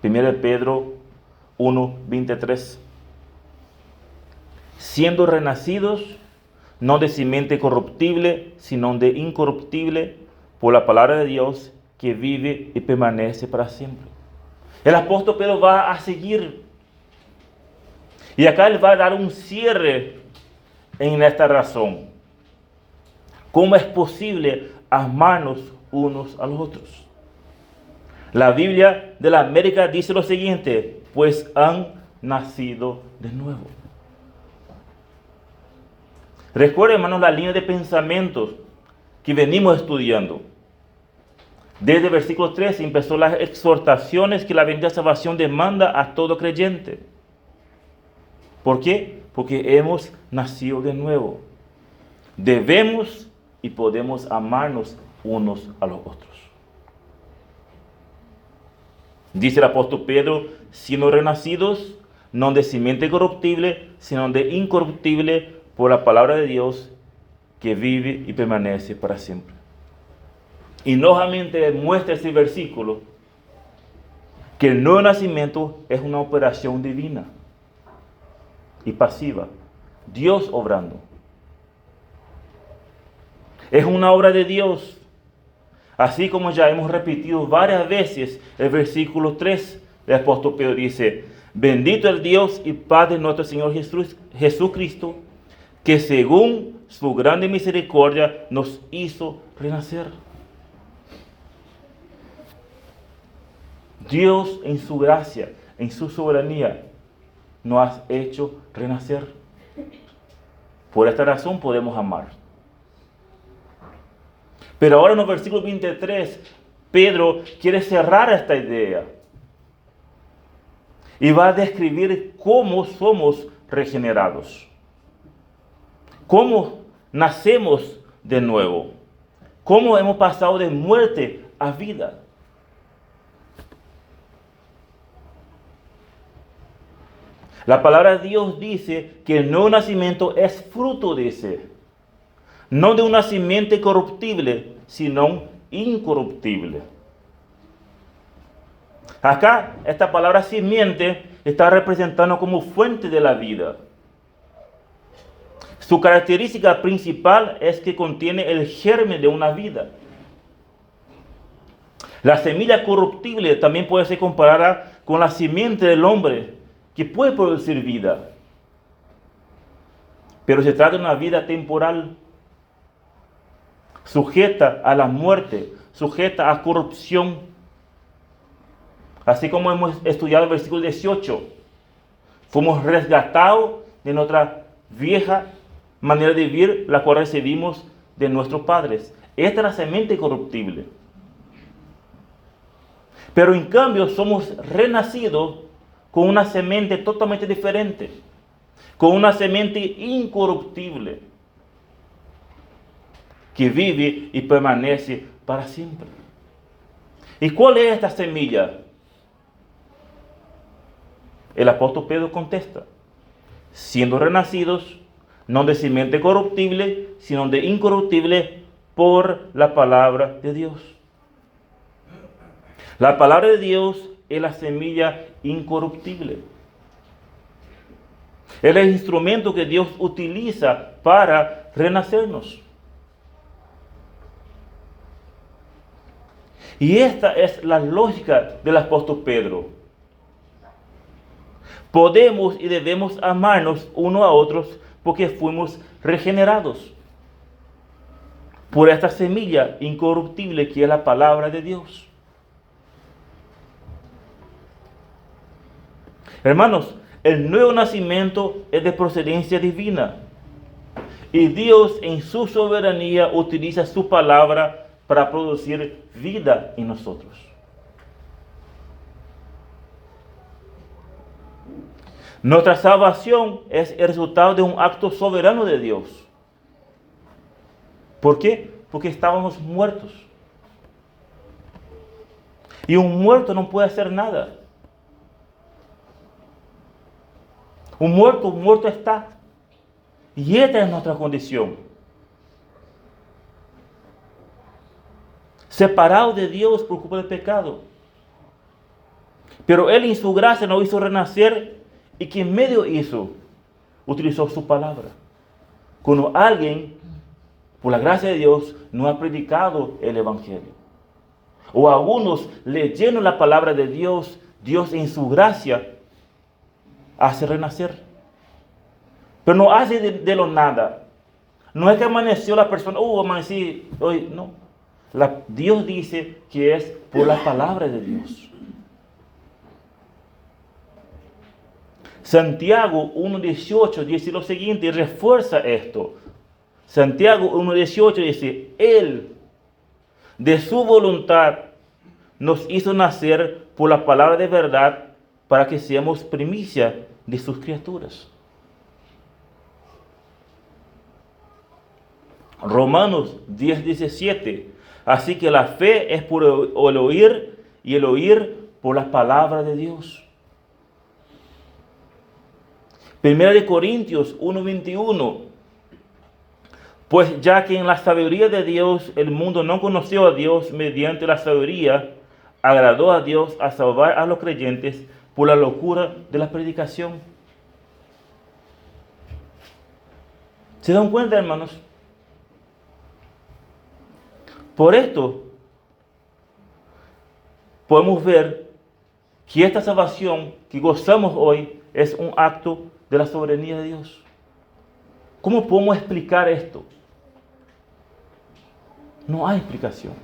1 Pedro 1:23. Siendo renacidos, no de simiente corruptible, sino de incorruptible, por la palabra de Dios que vive y permanece para siempre. El apóstol Pedro va a seguir. Y acá él va a dar un cierre en esta razón. ¿Cómo es posible amarnos unos a los otros? La Biblia de la América dice lo siguiente: pues han nacido de nuevo. Recuerden, hermanos, la línea de pensamientos que venimos estudiando. Desde el versículo 13 empezó las exhortaciones que la bendita salvación demanda a todo creyente. ¿Por qué? Porque hemos nacido de nuevo. Debemos y podemos amarnos unos a los otros. Dice el apóstol Pedro: siendo renacidos, no de simiente corruptible, sino de incorruptible, por la palabra de Dios que vive y permanece para siempre. Y nuevamente muestra ese versículo que el nuevo nacimiento es una operación divina y pasiva. Dios obrando. Es una obra de Dios. Así como ya hemos repetido varias veces el versículo 3 del apóstol Pedro dice: bendito el Dios y Padre de nuestro Señor Jesucristo, que según su grande misericordia nos hizo renacer. Dios en su gracia, en su soberanía, nos ha hecho renacer. Por esta razón podemos amar. Pero ahora en el versículo 23, Pedro quiere cerrar esta idea y va a describir cómo somos regenerados, cómo nacemos de nuevo, cómo hemos pasado de muerte a vida. La palabra de Dios dice que el nuevo nacimiento es fruto de ese, no de una simiente corruptible, sino incorruptible. Acá, esta palabra simiente está representando como fuente de la vida. Su característica principal es que contiene el germen de una vida. La semilla corruptible también puede ser comparada con la simiente del hombre, que puede producir vida. Pero se trata de una vida temporal, sujeta a la muerte, sujeta a corrupción. Así como hemos estudiado el versículo 18, fuimos rescatados de nuestra vieja manera de vivir, la cual recibimos de nuestros padres. Esta es la semente corruptible. Pero en cambio somos renacidos con una semente totalmente diferente, con una semente incorruptible, que vive y permanece para siempre. ¿Y cuál es esta semilla? El apóstol Pedro contesta: siendo renacidos, no de simiente corruptible, sino de incorruptible, por la palabra de Dios. La palabra de Dios es la semilla incorruptible. Es el instrumento que Dios utiliza para renacernos. Y esta es la lógica del apóstol Pedro. Podemos y debemos amarnos unos a otros porque fuimos regenerados por esta semilla incorruptible que es la palabra de Dios. Hermanos, el nuevo nacimiento es de procedencia divina. Y Dios en su soberanía utiliza su palabra para producir vida en nosotros. Nuestra salvación es el resultado de un acto soberano de Dios. ¿Por qué? Porque estábamos muertos. Y un muerto no puede hacer nada. Un muerto está. Y esta es nuestra condición. Separado de Dios por culpa del pecado. Pero Él en su gracia nos hizo renacer. ¿Y qué medio hizo? Utilizó su palabra. Cuando alguien, por la gracia de Dios, no ha predicado el Evangelio. O algunos leyendo la palabra de Dios, Dios en su gracia hace renacer. Pero no hace de lo nada. No es que amaneció la persona, amanecí hoy. No. Dios dice que es por la palabra de Dios. Santiago 1:18 dice lo siguiente y refuerza esto. Santiago 1:18 dice: Él, de su voluntad, nos hizo nacer por la palabra de verdad para que seamos primicia de sus criaturas. Romanos 10:17. Así que la fe es por el oír y el oír por la palabra de Dios. Primera de Corintios 1:21. Pues ya que en la sabiduría de Dios el mundo no conoció a Dios, mediante la sabiduría agradó a Dios a salvar a los creyentes por la locura de la predicación. ¿Se dan cuenta, hermanos? Por esto podemos ver que esta salvación que gozamos hoy es un acto de la soberanía de Dios. ¿Cómo podemos explicar esto? No hay explicación.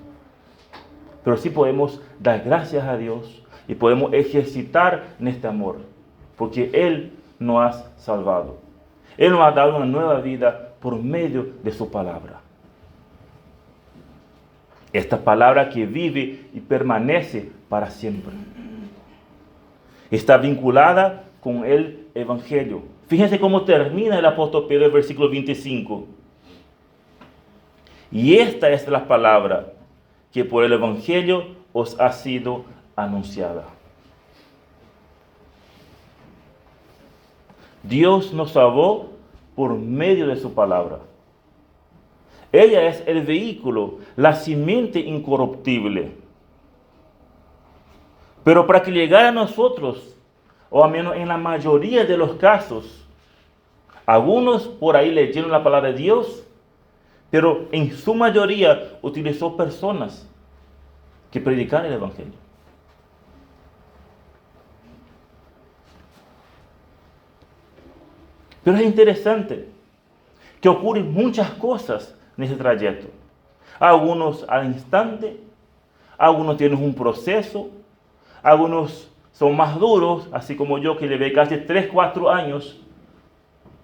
Pero sí podemos dar gracias a Dios y podemos ejercitar en este amor, porque Él nos ha salvado. Él nos ha dado una nueva vida por medio de su palabra. Esta palabra que vive y permanece para siempre. Está vinculada con el Evangelio. Fíjense cómo termina el apóstol Pedro el versículo 25. Y esta es la palabra que por el Evangelio os ha sido anunciada. Dios nos salvó por medio de su palabra. Ella es el vehículo, la simiente incorruptible. Pero para que llegara a nosotros, o al menos en la mayoría de los casos, algunos por ahí leyeron la palabra de Dios, pero en su mayoría utilizó personas que predicaran el Evangelio. Pero es interesante que ocurren muchas cosas en ese trayecto. Algunos al instante, algunos tienen un proceso, algunos son más duros, así como yo que llevé casi 3, 4 años,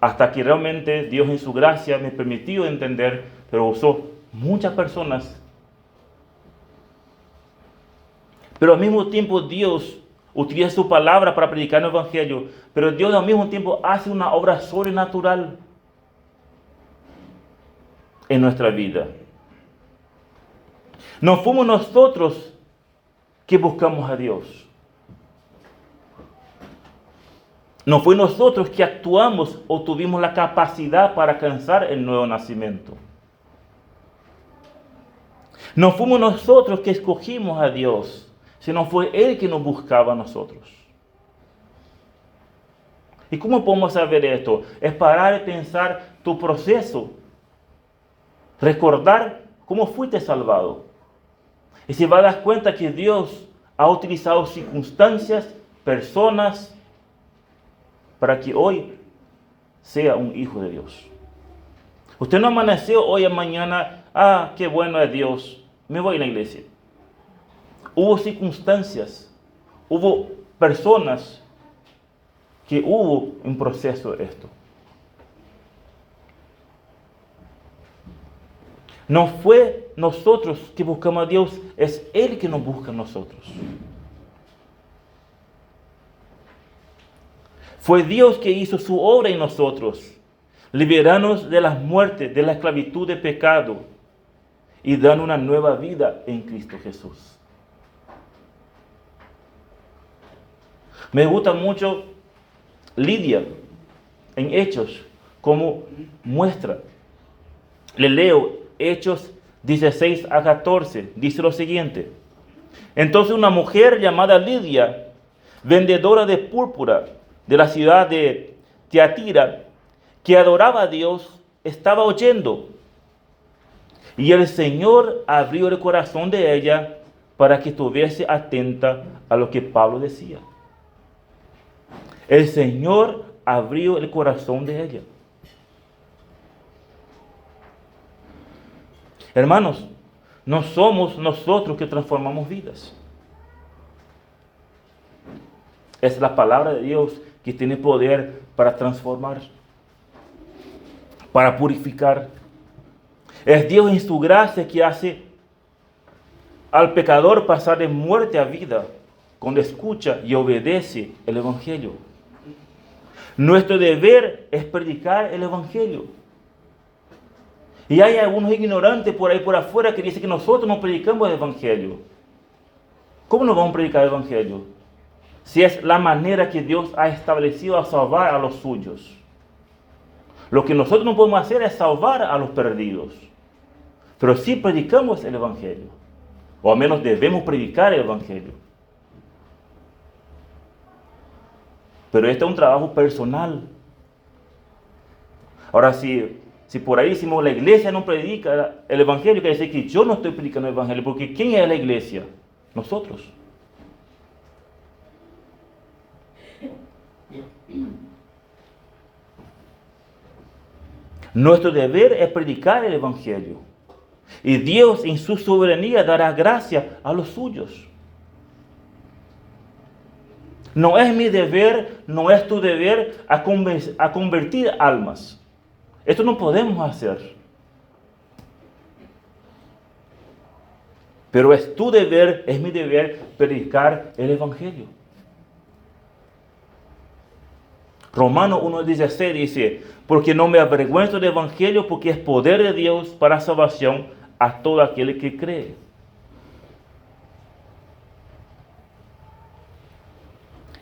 hasta que realmente Dios en su gracia me permitió entender, pero usó muchas personas. Pero al mismo tiempo Dios utiliza su palabra para predicar el Evangelio, pero Dios al mismo tiempo hace una obra sobrenatural en nuestra vida. No fuimos nosotros que buscamos a Dios. No fue nosotros que actuamos o tuvimos la capacidad para alcanzar el nuevo nacimiento. No fuimos nosotros que escogimos a Dios, sino fue Él que nos buscaba a nosotros. ¿Y cómo podemos saber esto? Es parar y pensar tu proceso. Recordar cómo fuiste salvado. Y se va a dar cuenta que Dios ha utilizado circunstancias, personas, para que hoy sea un hijo de Dios. Usted no amaneció hoy a mañana, qué bueno es Dios, me voy a la iglesia. Hubo circunstancias, hubo personas que hubo un proceso de esto. No fue nosotros que buscamos a Dios, es Él que nos busca a nosotros. Fue Dios que hizo su obra en nosotros, liberarnos de las muertes, de la esclavitud de pecado y dando una nueva vida en Cristo Jesús. Me gusta mucho Lidia en Hechos, como muestra. Le leo Hechos 16 a 14, dice lo siguiente. Entonces una mujer llamada Lidia, vendedora de púrpura de la ciudad de Tiatira, que adoraba a Dios, estaba oyendo. Y el Señor abrió el corazón de ella para que estuviese atenta a lo que Pablo decía. El Señor abrió el corazón de ella. Hermanos, no somos nosotros que transformamos vidas. Es la palabra de Dios que tiene poder para transformar, para purificar. Es Dios en su gracia que hace al pecador pasar de muerte a vida cuando escucha y obedece el Evangelio. Nuestro deber es predicar el Evangelio. Y hay algunos ignorantes por ahí por afuera que dicen que nosotros no predicamos el Evangelio. ¿Cómo no vamos a predicar el Evangelio? Si es la manera que Dios ha establecido a salvar a los suyos. Lo que nosotros no podemos hacer es salvar a los perdidos. Pero sí predicamos el Evangelio. O al menos debemos predicar el Evangelio. Pero este es un trabajo personal. Ahora, si por ahí decimos la iglesia no predica el Evangelio, quiere decir que yo no estoy predicando el Evangelio. Porque ¿quién es la iglesia? Nosotros. Nuestro deber es predicar el Evangelio. Y Dios en su soberanía dará gracia a los suyos. No es mi deber, no es tu deber a convertir almas. Esto no podemos hacer. Pero es tu deber, es mi deber predicar el Evangelio. Romanos 1:16 dice, porque no me avergüenzo del Evangelio, porque es poder de Dios para salvación a todo aquel que cree.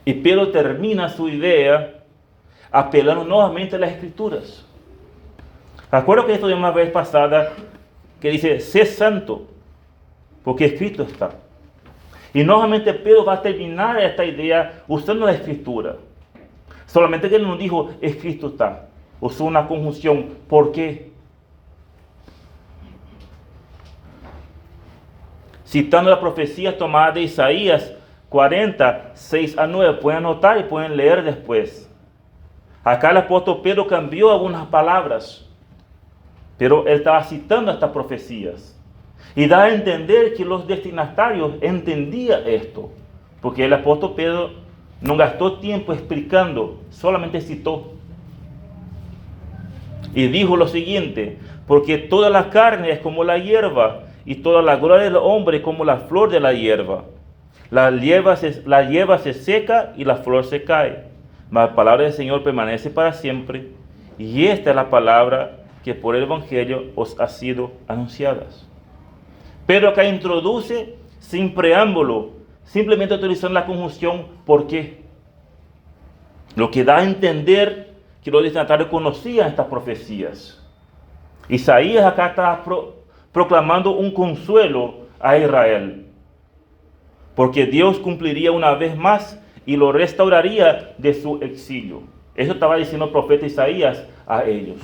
Y Pedro termina su idea apelando nuevamente a las Escrituras. Recuerdo que esto de una vez pasada que dice, sé santo, porque escrito está. Y nuevamente Pedro va a terminar esta idea usando la Escritura. Solamente que él no dijo, escrito está. Usó una conjunción. ¿Por qué? Citando la profecía tomada de Isaías 40, 6 a 9. Pueden anotar y pueden leer después. Acá el apóstol Pedro cambió algunas palabras. Pero él estaba citando estas profecías. Y da a entender que los destinatarios entendían esto. Porque el apóstol Pedro no gastó tiempo explicando, solamente citó. Y dijo lo siguiente, porque toda la carne es como la hierba, y toda la gloria del hombre como la flor de la hierba. La hierba se seca y la flor se cae, mas la palabra del Señor permanece para siempre. Y esta es la palabra que por el Evangelio os ha sido anunciada. Pero acá introduce sin preámbulo, simplemente utilizando la conjunción ¿por qué? Lo que da a entender que los destinatarios conocían estas profecías. Isaías acá está proclamando un consuelo a Israel, porque Dios cumpliría una vez más y lo restauraría de su exilio. Eso estaba diciendo el profeta Isaías a ellos.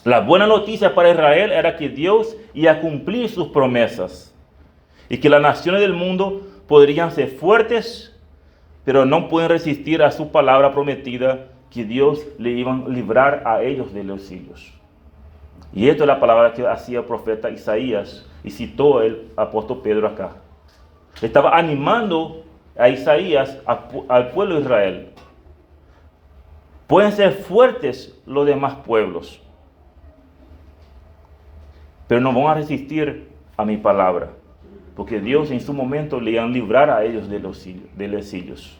La buena noticia para Israel era que Dios iba a cumplir sus promesas y que las naciones del mundo podrían ser fuertes, pero no pueden resistir a su palabra prometida que Dios le iba a librar a ellos de los exilios. Y esto es la palabra que hacía el profeta Isaías y citó el apóstol Pedro acá. Estaba animando a Isaías, al pueblo de Israel. Pueden ser fuertes los demás pueblos, pero no van a resistir a mi palabra, porque Dios en su momento le iba a librar a ellos de los exilios.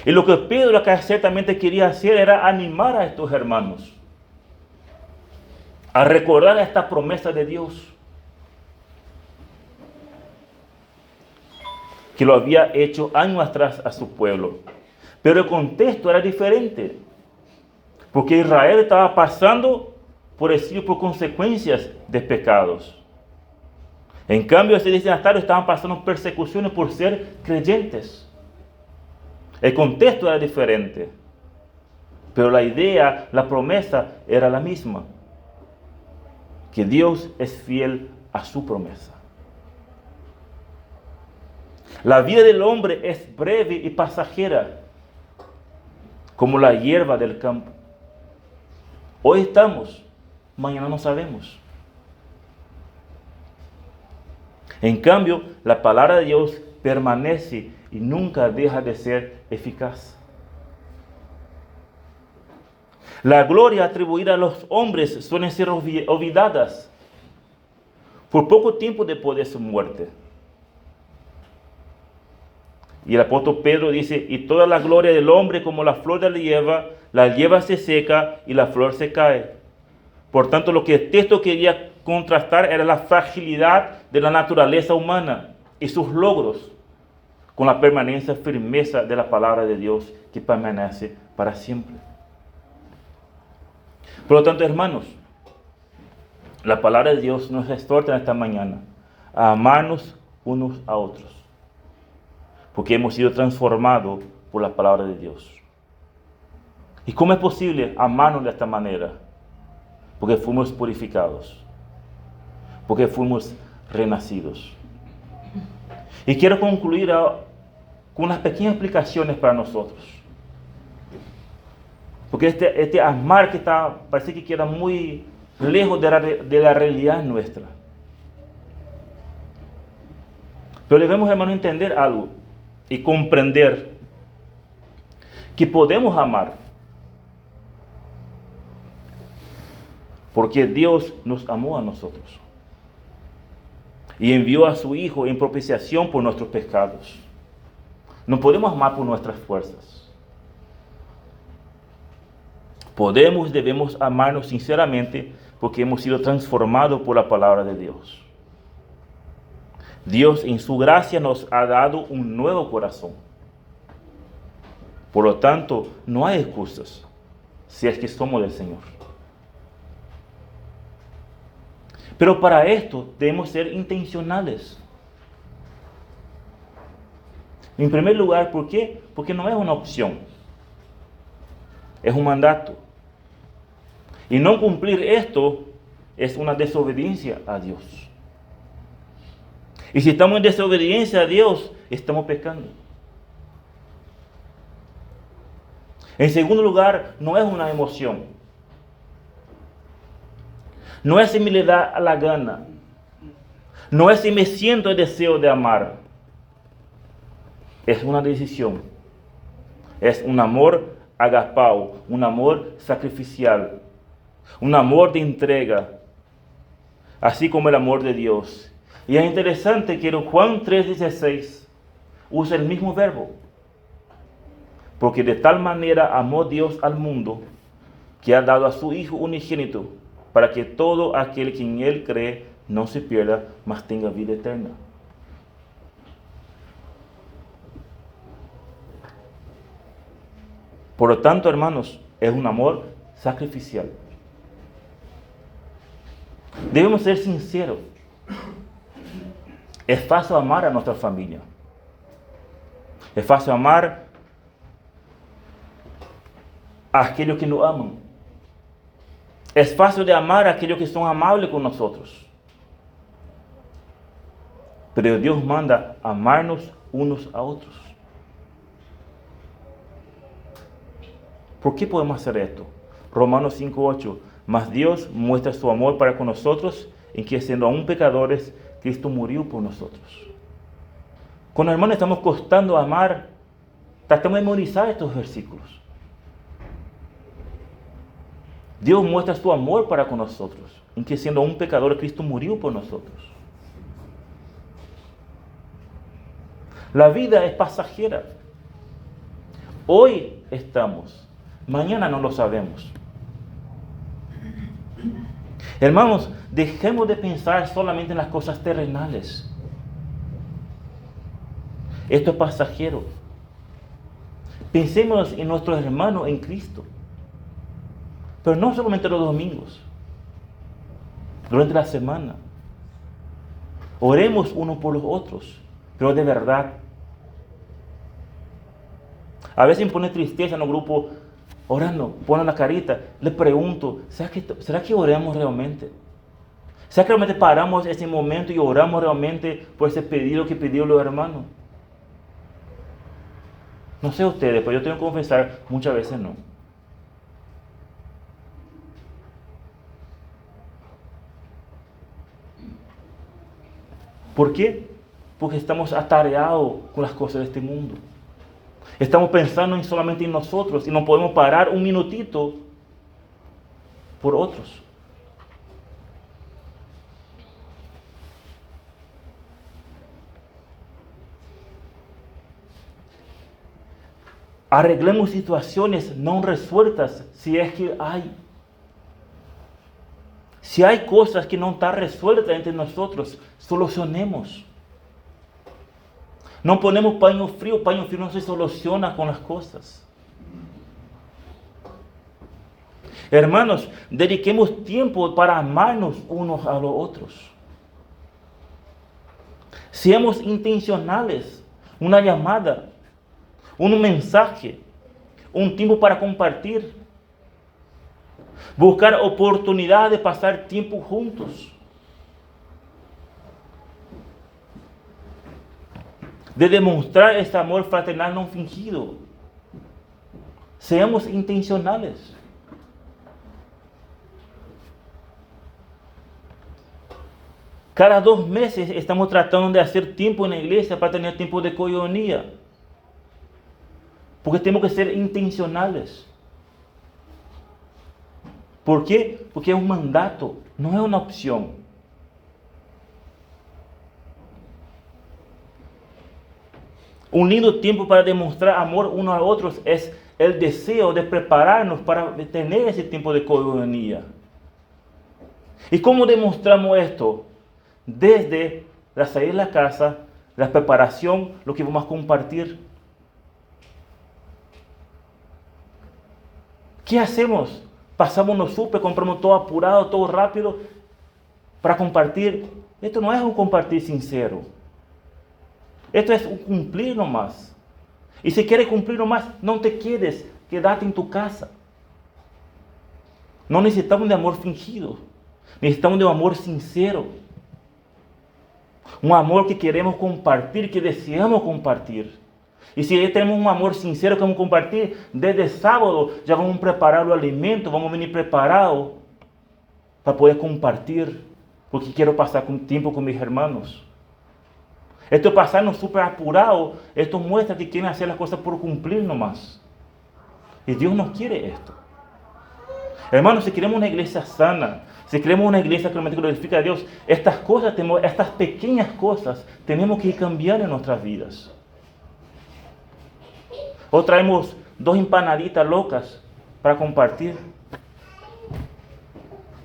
Y lo que Pedro acá ciertamente quería hacer era animar a estos hermanos a recordar esta promesa de Dios, que lo había hecho años atrás a su pueblo. Pero el contexto era diferente, porque Israel estaba pasando por exilio por consecuencias de pecados. En cambio, estos destinatarios estaban pasando persecuciones por ser creyentes. El contexto era diferente, pero la idea, la promesa era la misma, que Dios es fiel a su promesa. La vida del hombre es breve y pasajera, como la hierba del campo. Hoy estamos, mañana no sabemos. En cambio, la palabra de Dios permanece y nunca deja de ser eficaz. La gloria atribuida a los hombres suele ser olvidadas por poco tiempo después de su muerte. Y el apóstol Pedro dice, y toda la gloria del hombre como la flor de la hierba se seca y la flor se cae. Por tanto, lo que el texto quería contrastar era la fragilidad de la naturaleza humana y sus logros con la permanencia, firmeza de la palabra de Dios que permanece para siempre. Por lo tanto, hermanos, la palabra de Dios nos exhorta en esta mañana a amarnos unos a otros, porque hemos sido transformados por la palabra de Dios. ¿Y cómo es posible amarnos de esta manera? Porque fuimos purificados, porque fuimos renacidos. Y quiero concluir con unas pequeñas explicaciones para nosotros. Porque este amar que parece que queda muy lejos de la realidad nuestra. Pero debemos, hermano, entender algo y comprender que podemos amar porque Dios nos amó a nosotros y envió a su Hijo en propiciación por nuestros pecados. No podemos amar por nuestras fuerzas. Podemos y debemos amarnos sinceramente porque hemos sido transformados por la palabra de Dios. Dios en su gracia nos ha dado un nuevo corazón. Por lo tanto, no hay excusas si es que somos del Señor. Pero para esto debemos ser intencionales. En primer lugar, ¿por qué? Porque no es una opción. Es un mandato. Y no cumplir esto es una desobediencia a Dios. Y si estamos en desobediencia a Dios, estamos pecando. En segundo lugar, no es una emoción. No es si me le da a la gana. No es si me siento el deseo de amar. Es una decisión. Es un amor agapao, un amor sacrificial, un amor de entrega, así como el amor de Dios. Y es interesante que en Juan 3:16 usa el mismo verbo. Porque de tal manera amó Dios al mundo que ha dado a su Hijo unigénito para que todo aquel que en Él cree no se pierda, mas tenga vida eterna. Por lo tanto, hermanos, es un amor sacrificial. Debemos ser sinceros. Es fácil amar a nuestra familia. Es fácil amar a aquellos que nos aman. Es fácil de amar a aquellos que son amables con nosotros. Pero Dios manda amarnos unos a otros. ¿Por qué podemos hacer esto? Romanos 5:8. Mas Dios muestra su amor para con nosotros en que siendo aún pecadores, Cristo murió por nosotros. Cuando hermanos estamos costando amar, tratamos de memorizar estos versículos. Dios muestra su amor para con nosotros, en que siendo aún pecadores, Cristo murió por nosotros. La vida es pasajera. Hoy estamos, mañana no lo sabemos. Hermanos, dejemos de pensar solamente en las cosas terrenales. Esto es pasajero. Pensemos en nuestros hermanos en Cristo. Pero no solamente los domingos. Durante la semana. Oremos unos por los otros. Pero de verdad. A veces me pone tristeza en el grupo orando, ponen la carita. Le pregunto, ¿será que oramos realmente? ¿Será que realmente paramos ese momento y oramos realmente por ese pedido que pidieron los hermanos? No sé ustedes, pero yo tengo que confesar, muchas veces no. ¿Por qué? Porque estamos atareados con las cosas de este mundo. Estamos pensando solamente en nosotros y no podemos parar un minutito por otros. Arreglemos situaciones no resueltas si es que hay. Si hay cosas que no están resueltas entre nosotros, solucionemos. No ponemos paño frío no se soluciona con las cosas. Hermanos, dediquemos tiempo para amarnos unos a los otros. Seamos intencionales. Una llamada, un mensaje, un tiempo para compartir. Buscar oportunidad de pasar tiempo juntos. De demostrar este amor fraternal no fingido. Seamos intencionales. Cada 2 meses estamos tratando de hacer tiempo en la iglesia para tener tiempo de coinonía. Porque tenemos que ser intencionales. ¿Por qué? Porque es un mandato, no es una opción. Un lindo tiempo para demostrar amor unos a otros es el deseo de prepararnos para tener ese tiempo de coinonía. ¿Y cómo demostramos esto? Desde la salida de la casa, la preparación, lo que vamos a compartir. ¿Qué hacemos? Pasamos los súper, compramos todo apurado, todo rápido para compartir. Esto no es un compartir sincero. Esto es un cumplir nomás. Y si quieres cumplir nomás, no te quedes, quédate en tu casa. No necesitamos de amor fingido. Necesitamos de un amor sincero. Un amor que queremos compartir, que deseamos compartir. Y si tenemos un amor sincero que vamos a compartir, desde sábado ya vamos a preparar los alimentos, vamos a venir preparados para poder compartir, porque quiero pasar tiempo con mis hermanos. Esto de pasarnos súper apurado, esto muestra que quieren hacer las cosas por cumplir nomás. Y Dios no quiere esto. Hermanos, si queremos una iglesia sana, si queremos una iglesia que realmente glorifica a Dios, estas pequeñas cosas, tenemos que ir cambiando en nuestras vidas. O traemos 2 empanaditas locas para compartir.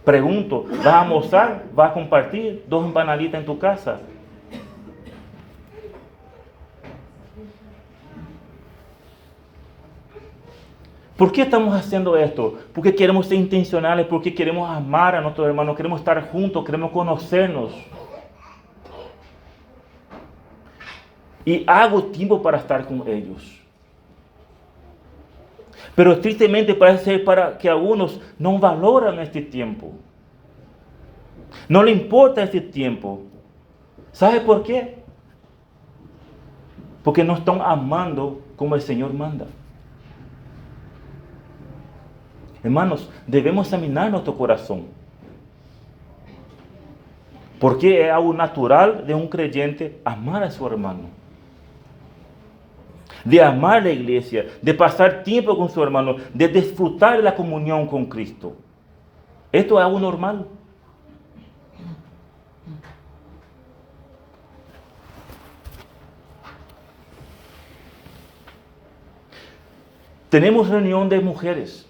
Pregunto, ¿vas a almorzar? ¿Vas a compartir 2 empanaditas en tu casa? ¿Por qué estamos haciendo esto? Porque queremos ser intencionales, porque queremos amar a nuestros hermanos, queremos estar juntos, queremos conocernos. Y hago tiempo para estar con ellos. Pero tristemente parece ser para que algunos no valoran este tiempo. No le importa este tiempo. ¿Sabe por qué? Porque no están amando como el Señor manda. Hermanos, debemos examinar nuestro corazón. Porque es algo natural de un creyente amar a su hermano. De amar la iglesia, de pasar tiempo con su hermano, de disfrutar de la comunión con Cristo. Esto es algo normal. Tenemos reunión de mujeres,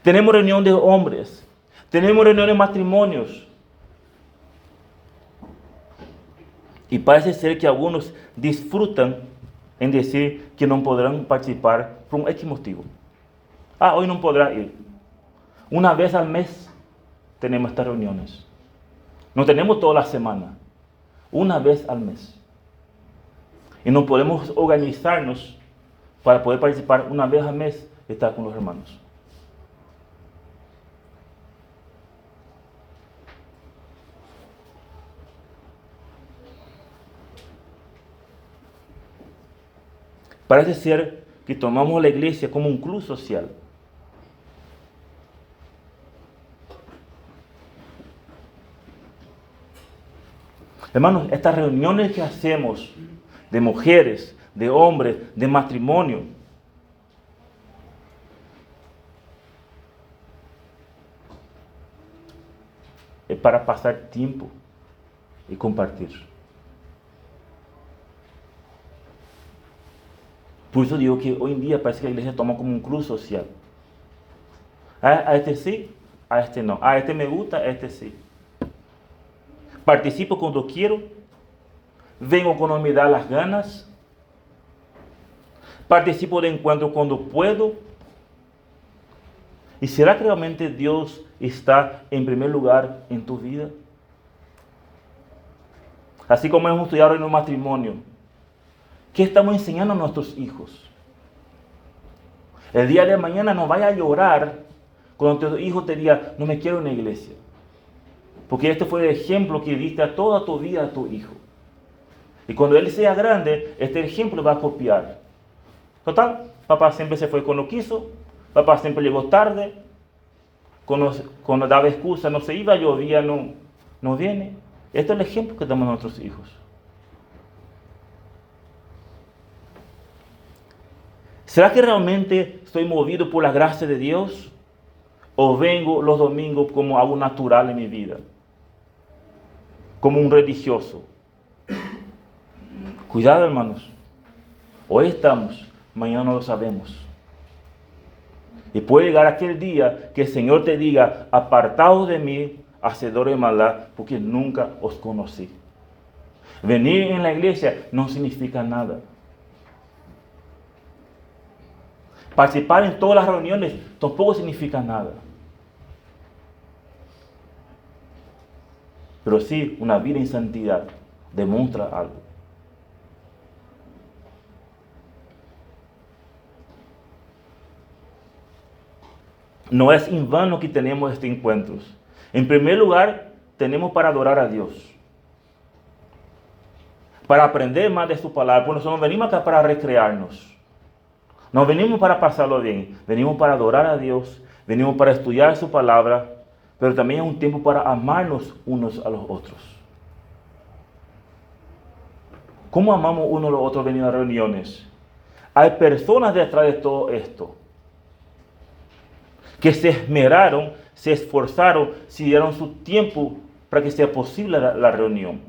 tenemos reunión de hombres, tenemos reunión de matrimonios. Y parece ser que algunos disfrutan en decir que no podrán participar por un X motivo. Hoy no podrá ir. Una vez al mes tenemos estas reuniones. No tenemos toda la semana. Una vez al mes. Y no podemos organizarnos para poder participar una vez al mes y estar con los hermanos. Parece ser que tomamos la iglesia como un club social. Hermanos, estas reuniones que hacemos de mujeres, de hombres, de matrimonio, es para pasar tiempo y compartir. Por eso digo que hoy en día parece que la iglesia toma como un club social. A este sí, a este no. A este me gusta, a este sí. Participo cuando quiero. Vengo cuando me da las ganas. Participo de encuentro cuando puedo. ¿Y será que realmente Dios está en primer lugar en tu vida? Así como hemos estudiado en un matrimonio, ¿qué estamos enseñando a nuestros hijos? El día de mañana no vaya a llorar cuando tu hijo te diga, no me quiero en la iglesia. Porque este fue el ejemplo que diste a toda tu vida a tu hijo. Y cuando él sea grande, este ejemplo va a copiar. Total, papá siempre se fue cuando quiso, papá siempre llegó tarde, cuando daba excusa no se iba, llovía, no viene. Este es el ejemplo que damos a nuestros hijos. ¿Será que realmente estoy movido por la gracia de Dios? ¿O vengo los domingos como algo natural en mi vida? Como un religioso. Cuidado, hermanos. Hoy estamos, mañana no lo sabemos. Y puede llegar aquel día que el Señor te diga, apartaos de mí, hacedores de maldad, porque nunca os conocí. Venir en la iglesia no significa nada. Participar en todas las reuniones tampoco significa nada. Pero sí, una vida en santidad demuestra algo. No es en vano que tenemos estos encuentros. En primer lugar, tenemos para adorar a Dios. Para aprender más de su palabra. Pues nosotros no venimos acá para recrearnos. No venimos para pasarlo bien. Venimos para adorar a Dios. Venimos para estudiar su palabra. Pero también es un tiempo para amarnos unos a los otros. ¿Cómo amamos unos a los otros veniendo a reuniones? Hay personas detrás de todo esto que se esmeraron, se esforzaron, se dieron su tiempo para que sea posible la reunión.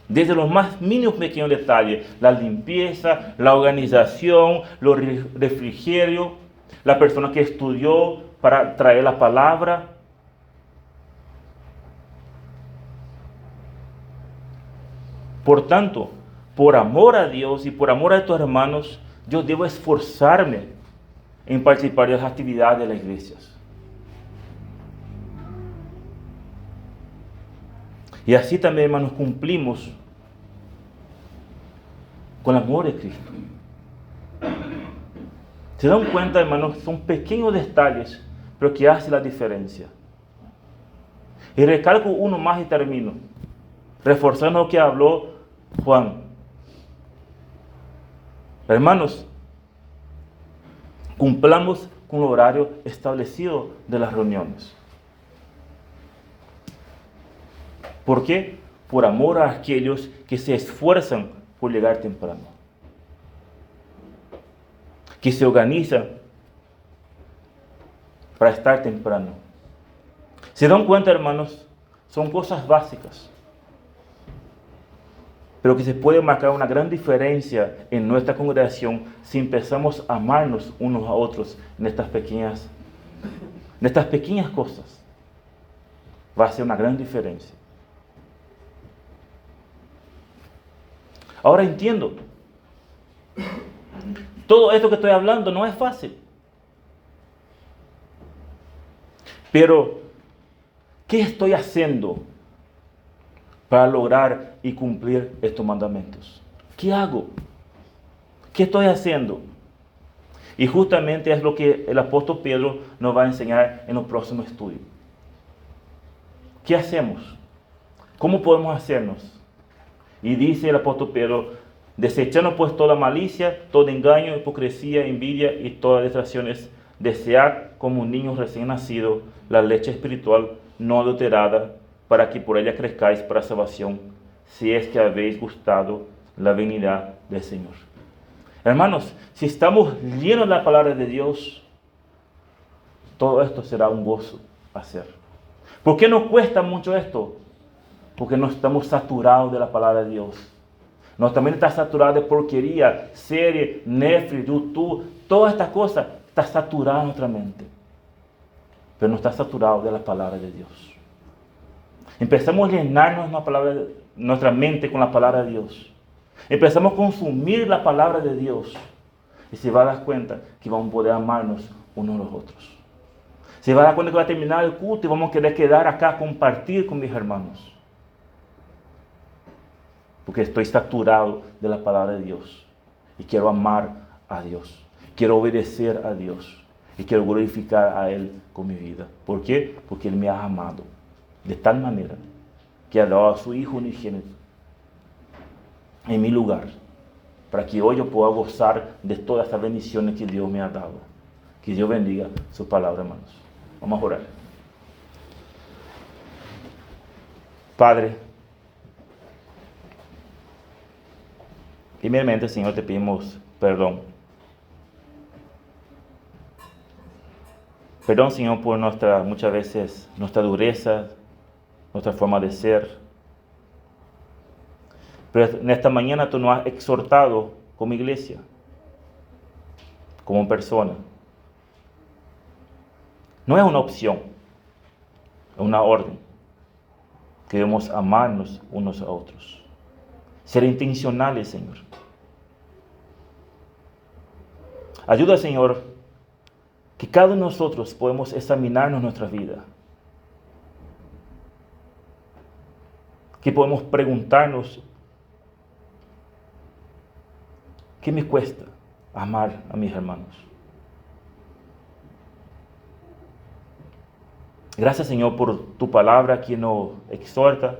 Desde los más mínimos pequeños detalles, la limpieza, la organización, los refrigerios, la persona que estudió para traer la palabra. Por tanto, por amor a Dios y por amor a estos hermanos, yo debo esforzarme en participar de las actividades de las iglesias. Y así también, hermanos, cumplimos con el amor de Cristo. ¿Se dan cuenta, hermanos? Son pequeños detalles, pero que hacen la diferencia. Y recalco uno más y termino, reforzando lo que habló Juan. Hermanos, cumplamos con el horario establecido de las reuniones. ¿Por qué? Por amor a aquellos que se esfuerzan por llegar temprano. Que se organizan para estar temprano. ¿Se dan cuenta, hermanos? Son cosas básicas, pero que se puede marcar una gran diferencia en nuestra congregación si empezamos a amarnos unos a otros en estas pequeñas cosas. Va a ser una gran diferencia. Ahora entiendo, todo esto que estoy hablando no es fácil. Pero, ¿qué estoy haciendo para lograr y cumplir estos mandamientos? ¿Qué hago? ¿Qué estoy haciendo? Y justamente es lo que el apóstol Pedro nos va a enseñar en los próximos estudios. ¿Qué hacemos? ¿Cómo podemos hacernos? Y dice el apóstol Pedro, desechando pues toda malicia, todo engaño, hipocresía, envidia y todas distracciones, desead como un niño recién nacido la leche espiritual no adulterada, para que por ella crezcáis para salvación, si es que habéis gustado la venida del Señor. Hermanos, si estamos llenos de la palabra de Dios, todo esto será un gozo hacer. ¿Por qué nos cuesta mucho esto? Porque no estamos saturados de la palabra de Dios. Nuestra mente está saturada de porquería, serie, Netflix, YouTube, todas estas cosas. Está saturada nuestra mente. Pero no está saturado de la palabra de Dios. Empezamos a llenarnos nuestra mente con la palabra de Dios. Empezamos a consumir la palabra de Dios. y se va a dar cuenta que vamos a poder amarnos unos a los otros. Se va a dar cuenta que va a terminar el culto y vamos a querer quedar acá a compartir con mis hermanos. Porque estoy saturado de la palabra de Dios. Y quiero amar a Dios. Quiero obedecer a Dios. Y quiero glorificar a Él con mi vida. ¿Por qué? Porque Él me ha amado de tal manera que ha dado a su Hijo unigénito en mi lugar, para que hoy yo pueda gozar de todas estas bendiciones que Dios me ha dado. Que Dios bendiga su palabra, hermanos. Vamos a orar. Padre, primeramente, Señor, te pedimos perdón. Perdón, Señor, por muchas veces nuestra dureza, nuestra forma de ser. Pero en esta mañana tú nos has exhortado como iglesia, como persona. No es una opción, es una orden. Que debemos amarnos unos a otros. Ser intencionales, Señor. Ayuda, Señor, que cada uno de nosotros podemos examinarnos nuestra vida. Que podemos preguntarnos, ¿qué me cuesta amar a mis hermanos? Gracias, Señor, por tu palabra que nos exhorta,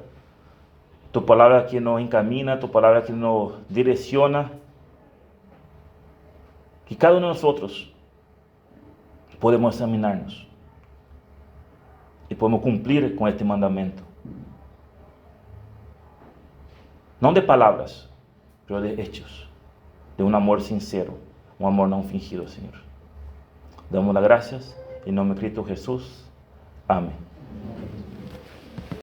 tu palabra que nos encamina, tu palabra que nos direcciona. Que cada uno de nosotros podemos examinarnos y podemos cumplir con este mandamiento. No de palabras, pero de hechos, de un amor sincero, un amor no fingido, Señor. Damos las gracias en nombre de Cristo Jesús. Amén.